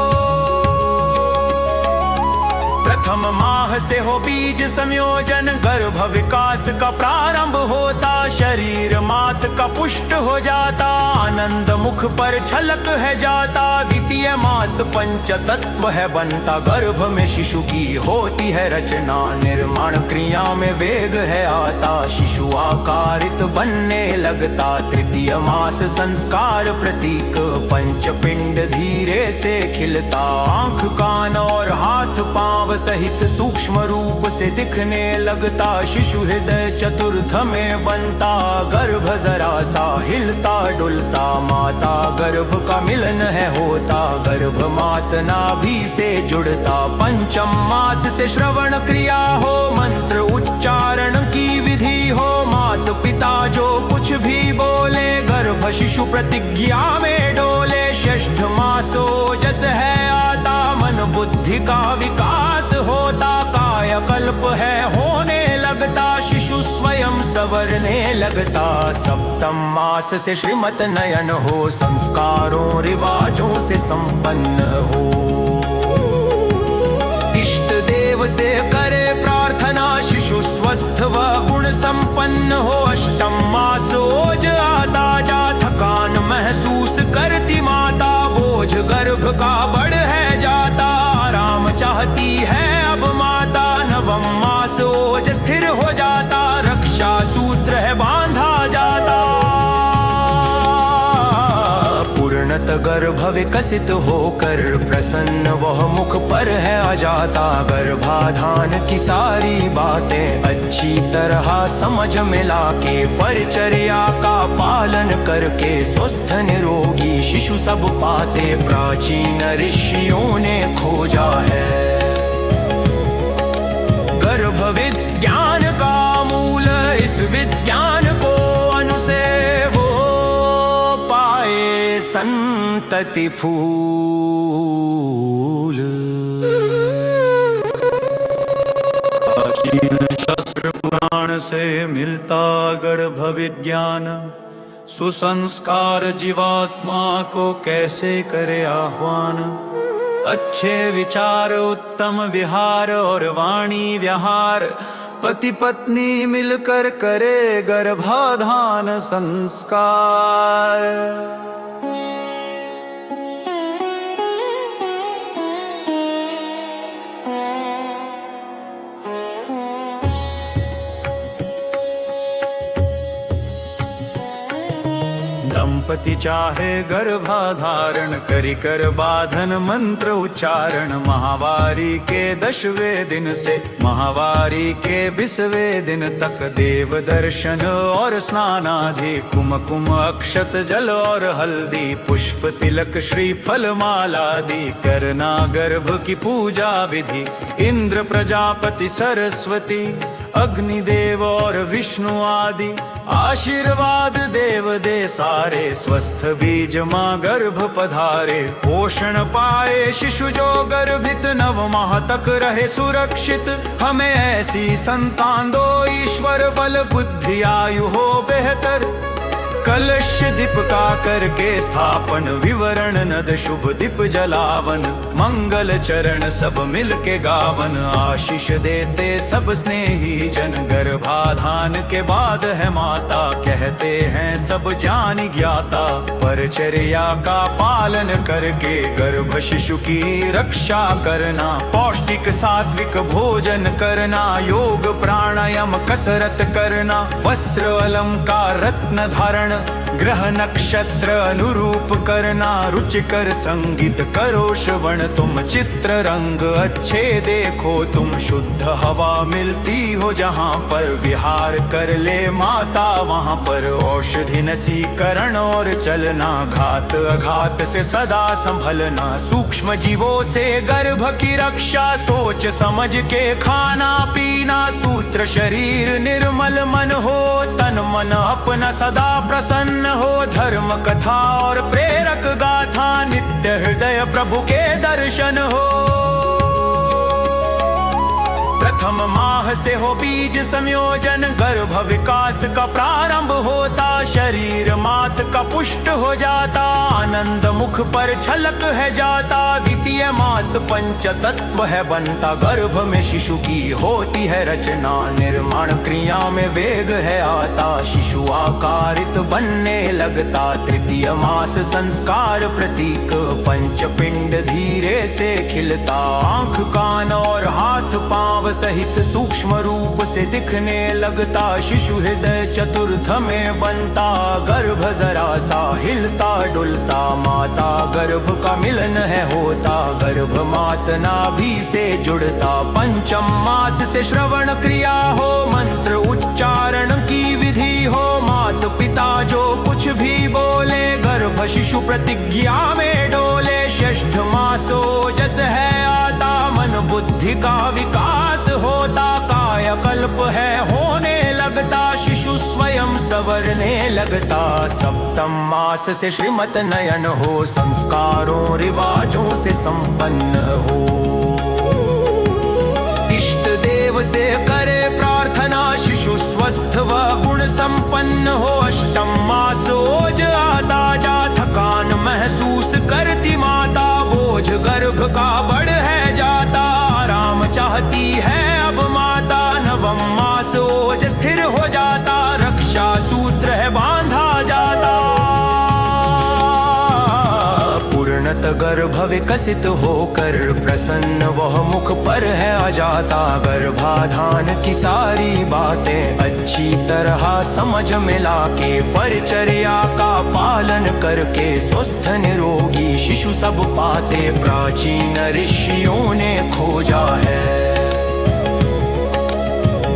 प्रथम माह से हो बीज संयोजन, गर्भ विकास का प्रारंभ होता। शरीर मात का पुष्ट हो जाता, आनंद मुख पर झलक है जाता। द्वितीय मास पंच तत्व है बनता, गर्भ में शिशु की होती है रचना। निर्माण क्रिया में वेग है आता, शिशु आकारित बनने लगता। तृतीय मास संस्कार प्रतीक, पंच पिंड धीरे से खिलता। आंख कान और हाथ पांव सहित सूक्ष्म रूप से दिखने लगता। शिशु हृदय चतुर्थ में बनता, गर्भ जरा सा हिलता डुलता। माता गर्भ का मिलन है होता, गर्भ मात नाभि से जुड़ता। पंचम मास से श्रवण क्रिया हो, मंत्र उच्चारण की विधि हो। मात पिता जो कुछ भी बोले, गर्भ शिशु प्रतिज्ञा में डोले। षष्ठ मास ओजस है आता, मन बुद्धि का विकास होता। कायाकल्प है होने लगता, शिशु स्वयं संवरने लगता। सप्तम मास से श्रीमत नयन हो, संस्कारों रिवाजों से संपन्न हो। इष्ट देव से करे प्रार्थना, शिशु स्वस्थ व गुण संपन्न हो। अष्टम मास ओज आता जा, थकान महसूस करती माता। बोझ गर्भ का बढ़ है जाता, आराम चाहती है अब माता। नवम मास ओज स्थिर हो जाता, रक्षा सूत्र है बांधा जाता। पूर्णत गर्भ विकसित होकर, प्रसन्न वह मुख पर है आ जाता। गर्भाधान की सारी बातें अच्छी तरह समझ में लाके, परिचर्या का पालन करके स्वस्थ निरोगी शिशु सब पाते। प्राचीन ऋषियों ने खोजा है गर्भ विज्ञान का मूल, इस विज्ञान को अनुसेव पाए संतति फूल। प्राचीन शास्त्र पुराण से मिलता गर्भ विज्ञान, सुसंस्कार जीवात्मा को कैसे करे आह्वान। अच्छे विचार उत्तम विहार और वाणी व्यवहार, पति पत्नी मिलकर करे गर्भाधान संस्कार। पति चाहे गर्भाधारण, करी कर बाधन मंत्र उच्चारण। महावारी के 10वें दिन से महावारी के 20वें दिन तक देव दर्शन और स्नानादि, कुमकुम अक्षत जल और हल्दी, पुष्प तिलक श्रीफल मालादि, करना गर्भ की पूजा विधि। इंद्र प्रजापति सरस्वती अग्निदेव और विष्णु आदि आशीर्वाद देव दे सारे। स्वस्थ बीज माँ गर्भ पधारे, पोषण पाए शिशु जो गर्भित, 9 माह तक रहे सुरक्षित। हमें ऐसी संतान दो ईश्वर, बल बुद्धि आयु हो बेहतर। कलश दीप का करके स्थापन, विवरण नद शुभ दीप जलावन। मंगल चरण सब मिल के गावन, आशीष देते सब स्नेही जन। गर्भाधान के बाद है माता, कहते हैं सब ज्ञानी ज्ञाता। परचर्या का पालन करके गर्भ शिशु की रक्षा करना। पौष्टिक सात्विक भोजन करना, योग प्राणायाम कसरत करना। वस्त्र अलंकार रत्न धारण, ग्रह नक्षत्र अनुरूप करना। रुचिकर संगीत करो श्रवण, तुम चित्र रंग अच्छे देखो। तुम शुद्ध हवा मिलती हो जहाँ पर, विहार कर ले माता वहाँ पर। औषधि नसीकरण और चलना, घात अघात से सदा संभलना। सूक्ष्म जीवों से गर्भ की रक्षा, सोच समझ के खाना पीना। सूत्र शरीर निर्मल मन हो, तन मन अपना सदा प्रसन्न हो। धर्म कथा और प्रेरक गाथा, नित्य हृदय प्रभु के दर्शन हो। प्रथम माह से हो बीज संयोजन, गर्भ विकास का प्रारंभ होता। शरीर मात का पुष्ट हो जाता, आनंद मुख पर झलक है जाता। द्वितीय मास पंच तत्व है बनता, गर्भ में शिशु की होती है रचना। निर्माण क्रिया में वेग है आता, शिशु आकारित बनने लगता। तृतीय मास संस्कार प्रतीक, पंच पिंड धीरे से खिलता। आंख कान और हाथ पांव सहित सूक्ष्म रूप से दिखने लगता। शिशु हृदय चतुर्थ में बनता, गर्भ जरा सा हिलता डुलता। माता गर्भ का मिलन है होता, गर्भ मात नाभि से जुड़ता। पंचम मास से श्रवण क्रिया हो, मंत्र उच्चारण की विधि हो। मात पिता जो कुछ भी बोले, गर्भ शिशु प्रतिज्ञा में डोले। षष्ठ मास ओजस है आता, मन बुद्धि का विकास होता। कायाकल्प है होने लगता, शिशु स्वयं संवरने लगता। सप्तम मास से श्रीमत नयन हो, संस्कारों रिवाजों से संपन्न हो। इष्ट देव से करे प्रार्थना, शिशु स्वस्थ व गुण संपन्न हो। अष्टम मास ओज आता जा, थकान महसूस करती माता। बोझ गर्भ का बढ़ है जाता, आराम चाहती है अब माता। नवम मास ओज स्थिर हो जाता, रक्षा सूत्र है बांधा जाता। पूर्णत गर्भ विकसित होकर, प्रसन्न वह मुख पर है आ जाता। गर्भाधान की सारी बातें अच्छी तरह समझ मिला के, परिचर्या का पालन करके स्वस्थ निरोगी शिशु सब पाते। प्राचीन ऋषियों ने खोजा है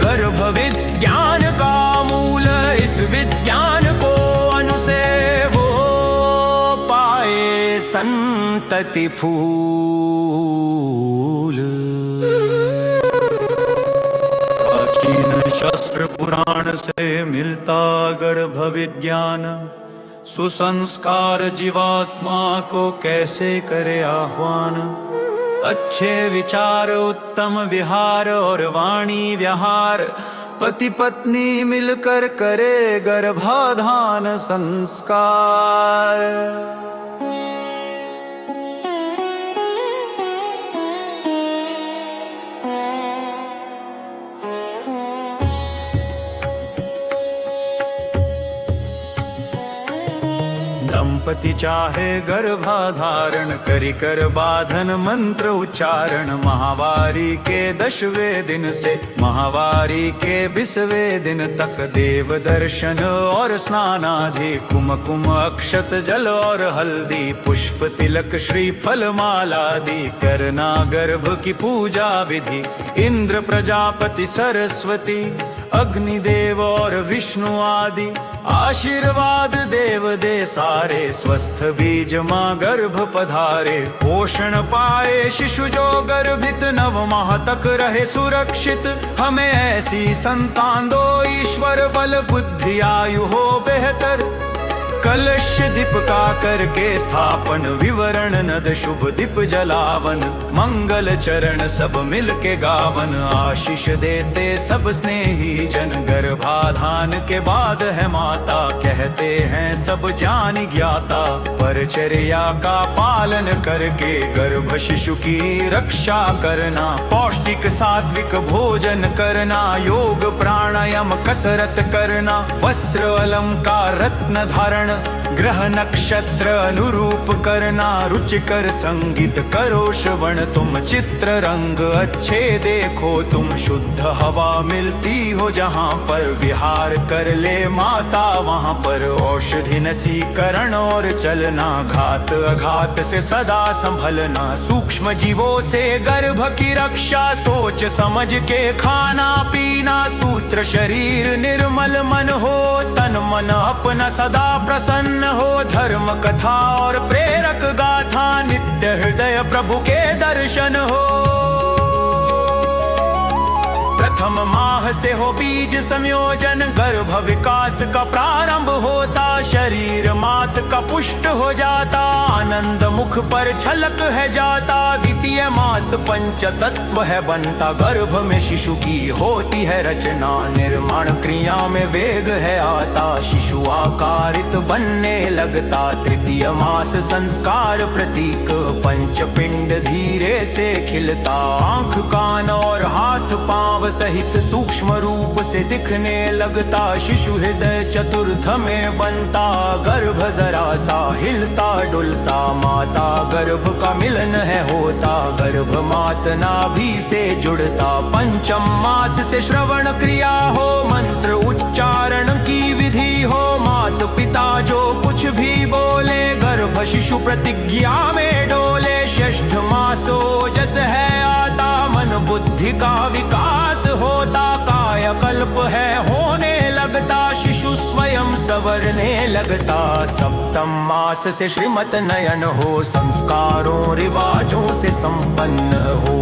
गर्भ विज्ञान का मूल। इस विज्ञान को अनुसेव पाए संतति फूल। प्राचीन शास्त्र पुराण से मिलता गर्भ विज्ञान। सुसंस्कार जीवात्मा को कैसे करे आह्वान। अच्छे विचार उत्तम विहार और वाणी व्यवहार। पति पत्नी मिलकर करे गर्भाधान संस्कार। पति चाहे गर्भाधारण, करी कर बाधन मंत्र उच्चारण। महावारी के 10वें दिन से महावारी के 20वें दिन तक देव दर्शन और स्नानादि, कुमकुम अक्षत जल और हल्दी, पुष्प तिलक श्रीफल मालादि, करना गर्भ की पूजा विधि। इंद्र प्रजापति सरस्वती अग्निदेव और विष्णु आदि आशीर्वाद देव दे सारे, स्वस्थ बीज माँ गर्भ पधारे। पोषण पाए शिशु जो गर्भित, 9 माह तक रहे सुरक्षित। हमें ऐसी संतान दो ईश्वर, बल बुद्धि आयु हो बेहतर। कलश दीप का करके स्थापन, विवरण नद शुभ दीप जलावन। मंगल चरण सब मिल के गावन, आशीष देते सब स्नेही जन। गर्भाधान के बाद है माता, कहते हैं सब जान ज्ञाता। परचर्या का पालन करके गर्भ शिशु की रक्षा करना। पौष्टिक सात्विक भोजन करना, योग प्राणायाम कसरत करना। वस्त्र अलंकार रत्न धारण, ग्रह नक्षत्र अनुरूप करना। रुचिकर संगीत करो श्रवण, तुम चित्र रंग अच्छे देखो तुम। शुद्ध हवा मिलती हो जहाँ पर, विहार कर ले माता वहाँ पर। औषधि नसीकरण और चलना, घात अघात से सदा संभलना। सूक्ष्म जीवों से गर्भ की रक्षा, सोच समझ के खाना पीना। सूत्र शरीर निर्मल मन हो, तन मन अपना सदा प्रसन्न हो। धर्म कथा और प्रेरक गाथा, नित्य हृदय प्रभु के दर्शन हो। प्रथम माह से हो बीज संयोजन, गर्भ विकास का प्रारंभ होता। शरीर मात का पुष्ट हो जाता, आनंद मुख पर झलक है जाता। द्वितीय मास पंच तत्व है बनता, गर्भ में शिशु की होती है रचना। निर्माण क्रिया में वेग है आता, शिशु आकारित बनने लगता। तृतीय मास संस्कार प्रतीक, पंच पिंड धीरे से खिलता। आंख कान और हाथ पांव सहित सूक्ष्म रूप से दिखने लगता। शिशु हृदय चतुर्थ में बनता, गर्भ जरा सा हिलता डुलता। माता गर्भ का मिलन है होता, गर्भ मात नाभि से जुड़ता। पंचम मास से श्रवण क्रिया हो, मंत्र उच्चारण की विधि हो। मात पिता जो कुछ भी बोले, गर्भ शिशु प्रतिज्ञा में डोले। षष्ठ मासो जस है आता, मन बुद्धि का विकास होता। कायाकल्प है होने लगता, शिशु स्वयं संवरने लगता। सप्तम मास से श्रीमत नयन हो, संस्कारों रिवाजों से संपन्न हो।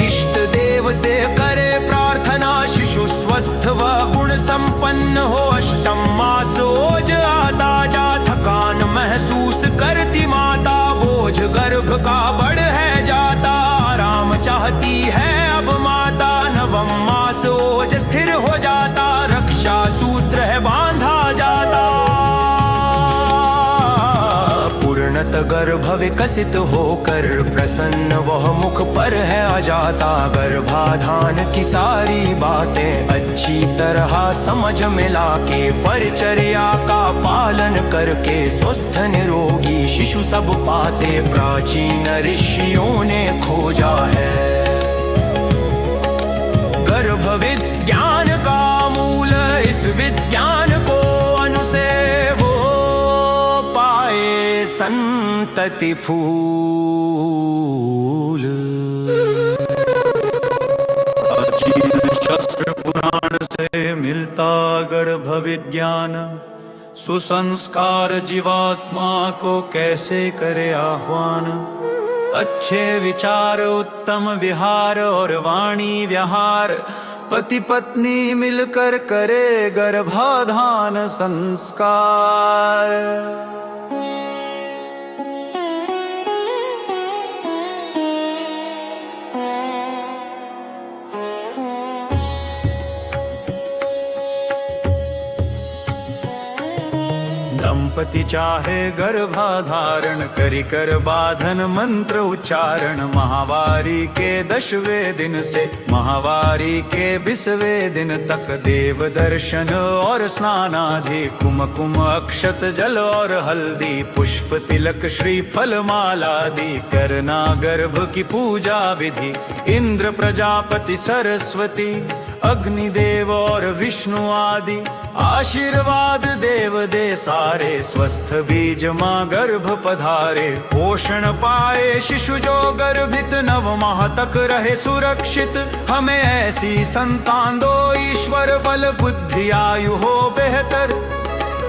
इष्ट देव से करे प्रार्थना, शिशु स्वस्थ व गुण संपन्न हो। अष्टम मासोज आता जा, थकान महसूस करती माता। बोझ गर्भ का बढ़ है जाता, आराम चाहती है अब माता। नवम मास ओज स्थिर हो जाता, रक्षा सूत्र है बांधा जाता। पूर्णत गर्भ विकसित होकर, प्रसन्न वह मुख पर है आ जाता। गर्भाधान की सारी बातें अच्छी तरह समझ में लाके, परिचर्या का पालन करके स्वस्थ निरोगी शिशु सब पाते। प्राचीन ऋषियों ने खोजा है गर्भ विज्ञान का मूल, इस विज्ञान को अनुसेव पाए संतति फूल। प्राचीन शास्त्र पुराण से मिलता गर्भ विज्ञान, सुसंस्कार जीवात्मा को कैसे करे आह्वान। अच्छे विचार उत्तम विहार और वाणी व्यवहार, पति पत्नी मिलकर करे गर्भाधान संस्कार। दंपति चाहे गर्भाधारण करी कर बाधन मंत्र उच्चारण। महावारी के 10वें दिन से महावारी के 20वें दिन तक देव दर्शन और स्नानादि कुमकुम अक्षत जल और हल्दी पुष्प तिलक श्रीफल मालादि करना गर्भ की पूजा विधि। इंद्र प्रजापति सरस्वती अग्निदेव और विष्णु आदि आशीर्वाद देव दे सारे। स्वस्थ बीज माँ गर्भ पधारे पोषण पाए शिशु जो गर्भित 9 माह तक रहे सुरक्षित। हमें ऐसी संतान दो ईश्वर बल बुद्धि आयु हो बेहतर।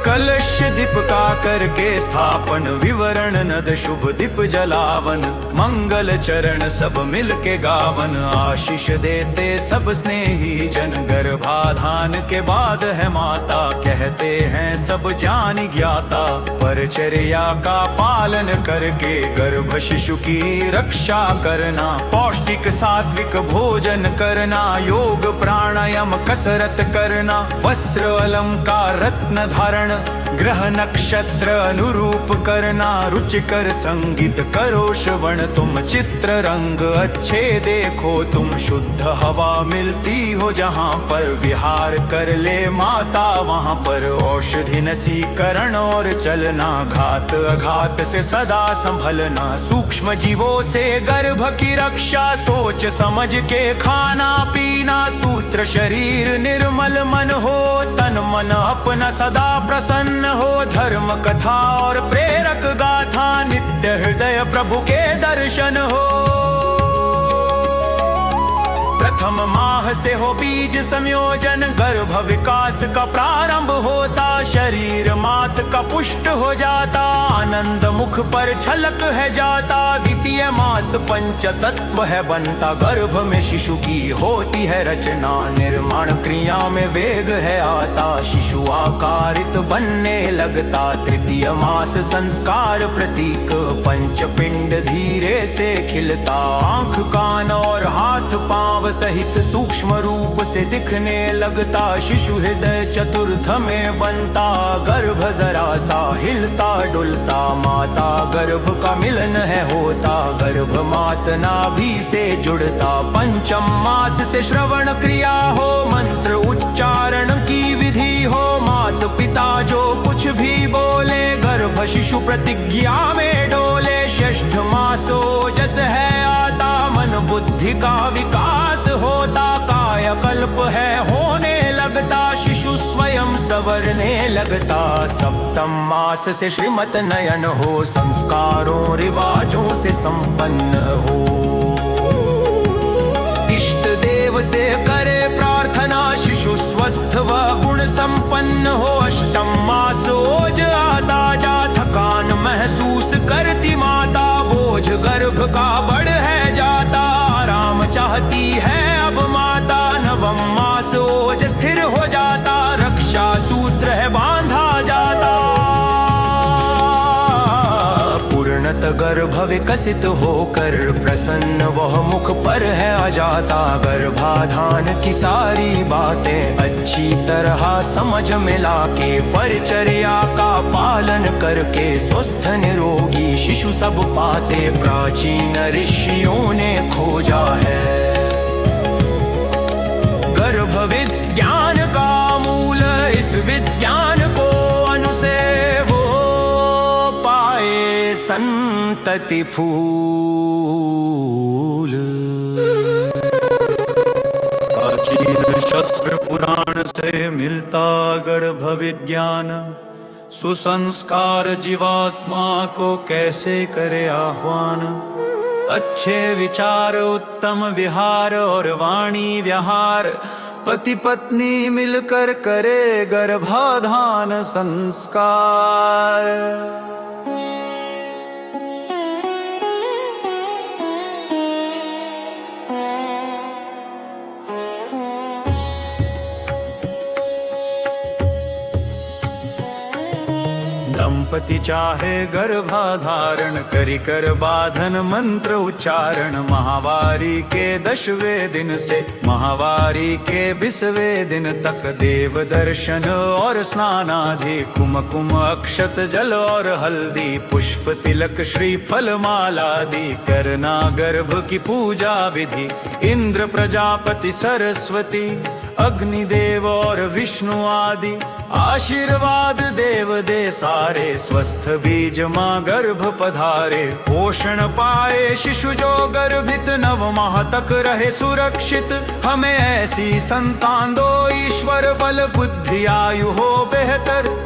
कलश दीप का करके स्थापन विवरण नद शुभ दीप जलावन। मंगल चरण सब मिल के गावन आशीष देते सब स्नेही जन। गर्भाधान के बाद है माता कहते हैं सब जान ज्ञाता। परचर्या का पालन करके गर्भ शिशु की रक्षा करना। पौष्टिक सात्विक भोजन करना योग प्राणायाम कसरत करना। वस्त्र अलंकार रत्न धारण ग्रह नक्षत्र अनुरूप करना। रुचिकर संगीत करो श्रवण तुम चित्र रंग अच्छे देखो तुम। शुद्ध हवा मिलती हो जहाँ पर विहार कर ले माता वहाँ पर। औषधि नसीकरण और चलना घात अघात से सदा संभलना। सूक्ष्म जीवों से गर्भ की रक्षा सोच समझ के खाना पीना। सूत्र शरीर निर्मल मन हो तन मन अपना सदा प्रसन्न हो। धर्म कथा और प्रेरक गाथा नित्य हृदय प्रभु के दर्शन हो। प्रथम माह से हो बीज संयोजन गर्भ विकास का प्रारंभ होता। शरीर मात का पुष्ट हो जाता आनंद मुख पर झलक है जाता। द्वितीय मास पंच तत्व है बनता गर्भ में शिशु की होती है रचना। निर्माण क्रिया में वेग है आता शिशु आकारित बनने लगता। तृतीय मास संस्कार प्रतीक पंच पिंड धीरे से खिलता। आंख कान और हाथ पांव सहित सूक्ष्म रूप से दिखने लगता। शिशु हृदय चतुर्थ में बनता गर्भ जरा सा हिलता डुलता। माता गर्भ का मिलन है होता गर्भ मात नाभि से जुड़ता। पंचम मास से श्रवण क्रिया हो मंत्र उच्चारण की विधि हो। मात पिता जो कुछ भी बोले गर्भ शिशु प्रतिज्ञा में डोले। षष्ठ मास ओजस है आता मन बुद्धि का विकास होता। कायाकल्प है होने लगता शिशु स्वयं संवरने लगता। सप्तम मास से श्रीमत नयन हो संस्कारों रिवाजों से संपन्न हो। इष्ट देव से करे प्रार्थना शिशु स्वस्थ व गुण संपन्न हो। अष्टम मास ओज आता जा थकान महसूस करती माता। बोझ गर्भ का बढ़ है जाता आराम चाहती है अब माता। नवम मास ओज स्थिर हो जाता रक्षा सूत्र है बांधा जाता। पूर्णत गर्भ विकसित होकर प्रसन्न वह मुख पर है आ जाता। गर्भाधान की सारी बातें अच्छी तरह समझ मिला के परिचर्या का पालन करके स्वस्थ निरोगी शिशु सब पाते। प्राचीन ऋषियों ने खोजा है गर्भ विज्ञान का मूल। इस विज्ञान को अनुसे वो पाए संतति फूल।
प्राचीन शास्त्र पुराण से मिलता गर्भ विज्ञान। सुसंस्कार जीवात्मा को कैसे करे आह्वान। अच्छे विचार उत्तम विहार और वाणी व्यवहार। पति पत्नी मिलकर करे गर्भाधान संस्कार।
प्रजापति चाहे गर्भाधारण, करी कर बाधन मंत्र उच्चारण। महावारी के 10वें दिन से महावारी के 20वें दिन तक देव दर्शन और स्नानादि, कुमकुम अक्षत जल और हल्दी, पुष्प तिलक श्रीफल मालादि, करना गर्भ की पूजा विधि। इंद्र प्रजापति सरस्वती अग्निदेव और विष्णु आदि आशीर्वाद देव दे सारे। स्वस्थ बीज माँ गर्भ पधारे, पोषण पाए शिशु जो गर्भित, 9 माह तक रहे सुरक्षित। हमें ऐसी संतान दो ईश्वर, बल बुद्धि आयु हो बेहतर।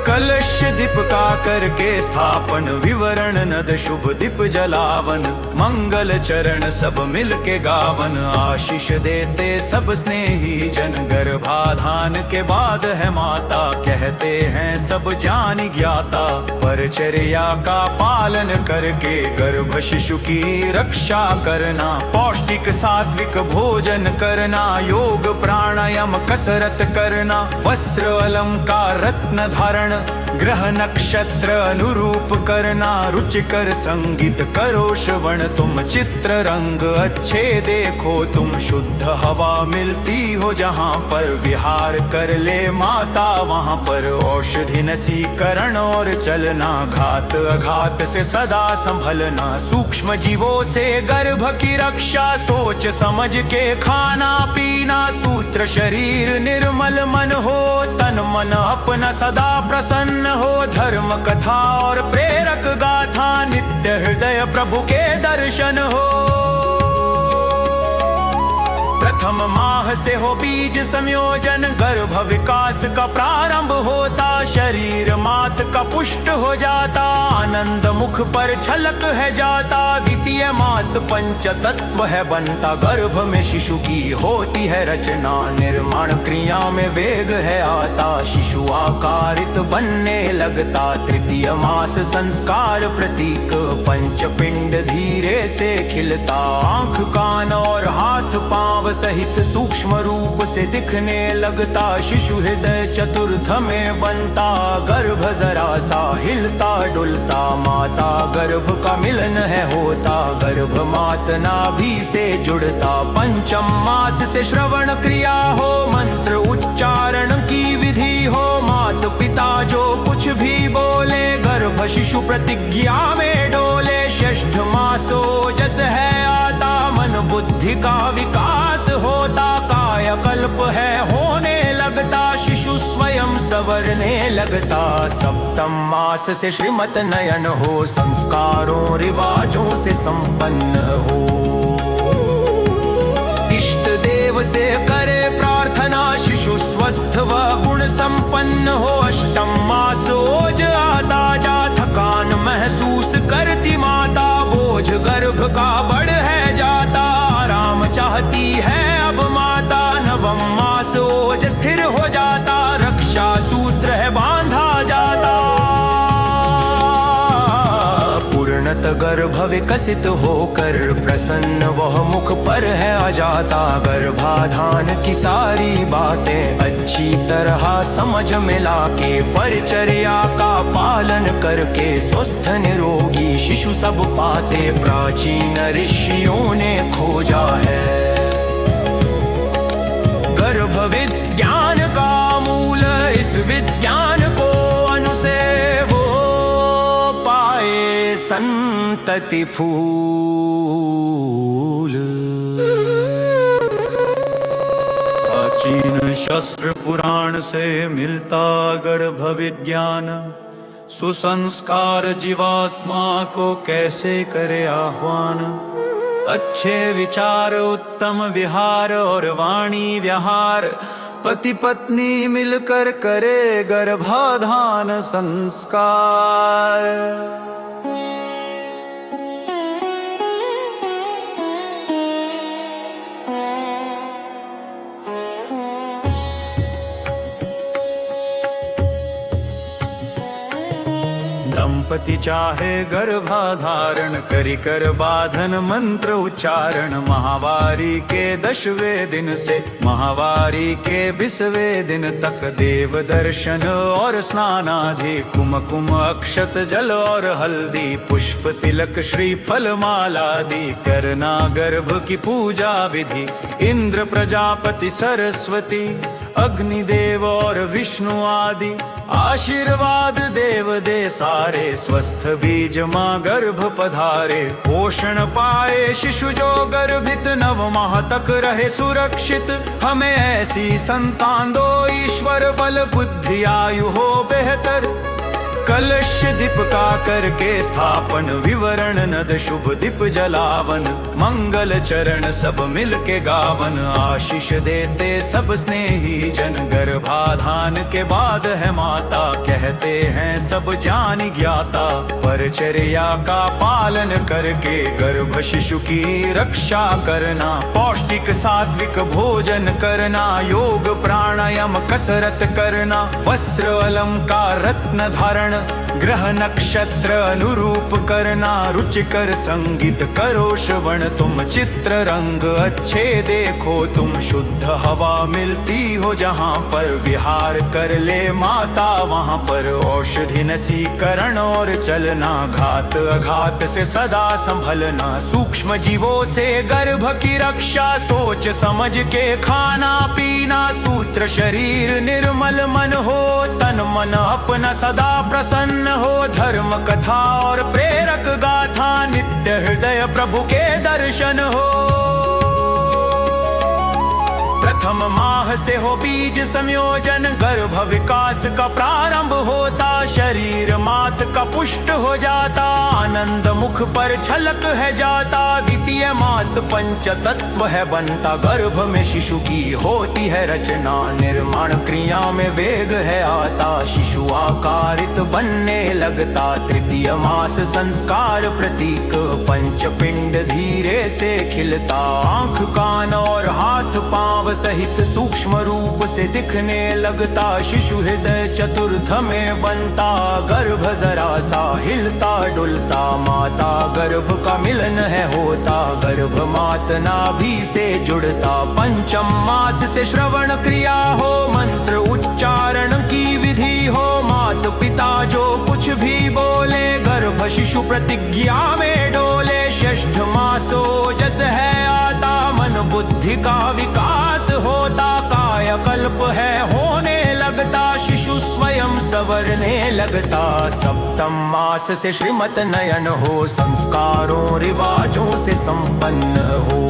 कलश दीप का करके स्थापन, विवरण नद शुभ दीप जलावन। मंगल चरण सब मिल के गावन, आशीष देते सब स्नेही जन। गर्भाधान के बाद है माता, कहते हैं सब जान ज्ञाता। परचर्या का पालन करके गर्भ शिशु की रक्षा करना। पौष्टिक सात्विक भोजन करना, योग प्राणायाम कसरत करना। वस्त्र अलंकार रत्न धारण, ग्रह नक्षत्र अनुरूप करना। रुचिकर संगीत करो श्रवण, तुम चित्र रंग अच्छे देखो। तुम शुद्ध हवा मिलती हो जहाँ पर, विहार कर ले माता वहाँ पर। औषधि नसीकरण और चलना, घात अघात से सदा संभलना। सूक्ष्म जीवों से गर्भ की रक्षा, सोच समझ के खाना पीना। सूत्र शरीर निर्मल मन हो, तन मन अपना सदा प्रसन्न हो। धर्म कथा और प्रेरक गाथा, नित्य हृदय प्रभु के दर्शन हो। प्रथम माह से हो बीज संयोजन, गर्भ विकास का प्रारंभ होता। शरीर मात का पुष्ट हो जाता, आनंद मुख पर झलक है जाता। द्वितीय मास पंच तत्व है बनता, गर्भ में शिशु की होती है रचना। निर्माण क्रिया में वेग है आता, शिशु आकारित बनने लगता। तृतीय मास संस्कार प्रतीक, पंच पिंड धीरे से खिलता। आंख कान और हाथ पांव सहित सूक्ष्म रूप से दिखने लगता। शिशु हृदय चतुर्थ में बनता, गर्भ जरा सा हिलता डुलता। माता गर्भ का मिलन है होता, गर्भ मात नाभि से जुड़ता। पंचम मास से श्रवण क्रिया हो, मंत्र उच्चारण की विधि हो। मात पिता जो कुछ भी बोले, गर्भ शिशु प्रतिज्ञा में डोले। षष्ठ मास ओजस है आता, मन बुद्धि का विकास होता। कायाकल्प है होने लगता, शिशु स्वयं संवरने लगता। सप्तम मास से श्रीमत नयन हो, संस्कारों रिवाजों से संपन्न हो। इष्ट देव से करे प्रार्थना, शिशु स्वस्थ व गुण संपन्न हो। अष्टम मास ओज आता जा, थकान महसूस करती माता। बोझ गर्भ का बढ़ है जाता, आराम चाहती है अब माता। नवम मास ओज स्थिर हो जाता, रक्षा सूत्र है बांधा जाता। पूर्णत गर्भ विकसित होकर, प्रसन्न वह मुख पर है आ जाता। गर्भाधान की सारी बातें अच्छी तरह समझ में लाके, परिचर्या का पालन करके स्वस्थ निरोगी शिशु सब पाते। प्राचीन ऋषियों ने खोजा है गर्भ विज्ञान का मूल, इस विज्ञान को अनुसेव पाए संतति फूल।
प्राचीन शास्त्र पुराण से मिलता गर्भ विज्ञान। सुसंस्कार जीवात्मा को कैसे करे आह्वान। अच्छे विचार उत्तम विहार और वाणी व्यवहार, पति पत्नी मिलकर करे गर्भाधान संस्कार।
प्रजापति चाहे गर्भाधारण, करी कर बाधन मंत्र उच्चारण। महावारी के 10वें दिन से महावारी के 20वें दिन तक देव दर्शन और स्नानादि, कुमकुम अक्षत जल और हल्दी, पुष्प तिलक श्रीफल मालादि, करना गर्भ की पूजा विधि। इंद्र प्रजापति सरस्वती अग्निदेव और विष्णु आदि आशीर्वाद देव दे सारे। स्वस्थ बीज माँ गर्भ पधारे, पोषण पाए शिशु जो गर्भित, 9 माह तक रहे सुरक्षित। हमें ऐसी संतान दो ईश्वर, बल बुद्धि आयु हो बेहतर। कलश दीपका करके स्थापन, विवरण नद शुभ दीप जलावन। मंगल चरण सब मिल के गावन, आशीष देते सब स्नेही जन। गर्भाधान के बाद है माता, कहते हैं सब ज्ञानी ज्ञाता। परचर्या का पालन करके गर्भ शिशु की रक्षा करना। पौष्टिक सात्विक भोजन करना, योग प्राणायाम कसरत करना। वस्त्र अलंकार रत्न धारण, ग्रह नक्षत्र अनुरूप करना। रुचिकर संगीत करो श्रवण, तुम चित्र रंग अच्छे देखो। तुम शुद्ध हवा मिलती हो जहाँ पर, विहार कर ले माता वहाँ पर। औषधि नसीकरण और चलना, घात अघात से सदा संभलना। सूक्ष्म जीवों से गर्भ की रक्षा, सोच समझ के खाना पीना। सूत्र शरीर निर्मल मन हो, तन मन अपना सदा प्रसन्न हो। धर्म कथा और प्रेरक गाथा, नित्य हृदय प्रभु के दर्शन हो। प्रथम माह से हो बीज संयोजन, गर्भ विकास का प्रारंभ होता। शरीर मात का पुष्ट हो जाता, आनंद मुख पर झलक है जाता। द्वितीय मास पंच तत्व है बनता, गर्भ में शिशु की होती है रचना। निर्माण क्रिया में वेग है आता, शिशु आकारित बनने लगता। तृतीय मास संस्कार प्रतीक, पंच पिंड धीरे से खिलता। आंख कान और हाथ पांव सहित सूक्ष्म रूप से दिखने लगता। शिशु हृदय चतुर्थ में बनता, गर्भ जरा सा हिलता डुलता। माता गर्भ का मिलन है होता, गर्भ मात नाभि से जुड़ता। पंचम मास से श्रवण क्रिया हो, मंत्र उच्चारण की विधि हो। मात पिता जो कुछ भी बोले, गर्भ शिशु प्रतिज्ञा में डोले। षष्ठ मास ओजस है आता, मन बुद्धि का विकास होता। कायाकल्प है होने लगता, शिशु स्वयं संवरने लगता। सप्तम मास से श्रीमत नयन हो, संस्कारों रिवाजों से संपन्न हो।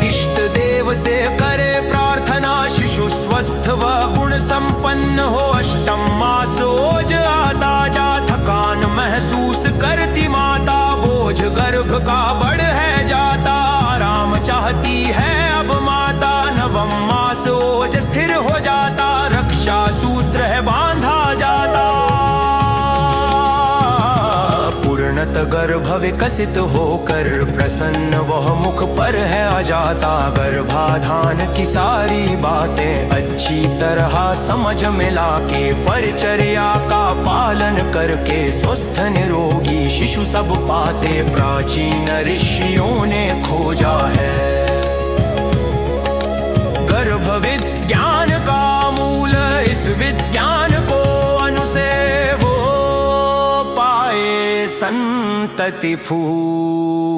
इष्ट देव से करे प्रार्थना, शिशु स्वस्थ व गुण संपन्न हो। अष्टम मास ओज आता जा, थकान महसूस करती माता। बोझ गर्भ का बढ़ है जाता, आराम चाहती है अब माता। नवम मास ओज स्थिर हो जाता, रक्षा सूत्र है बांधा जाता। पूर्णत गर्भ विकसित होकर, प्रसन्न वह मुख पर है आ जाता। गर्भाधान की सारी बातें अच्छी तरह समझ में लाके, परिचर्या का पालन करके स्वस्थ निरोगी शिशु सब पाते। प्राचीन ऋषियों ने खोजा है गर्भ विज्ञान का मूल, इस विज्ञान को अनुसेव पाए संतति फूल।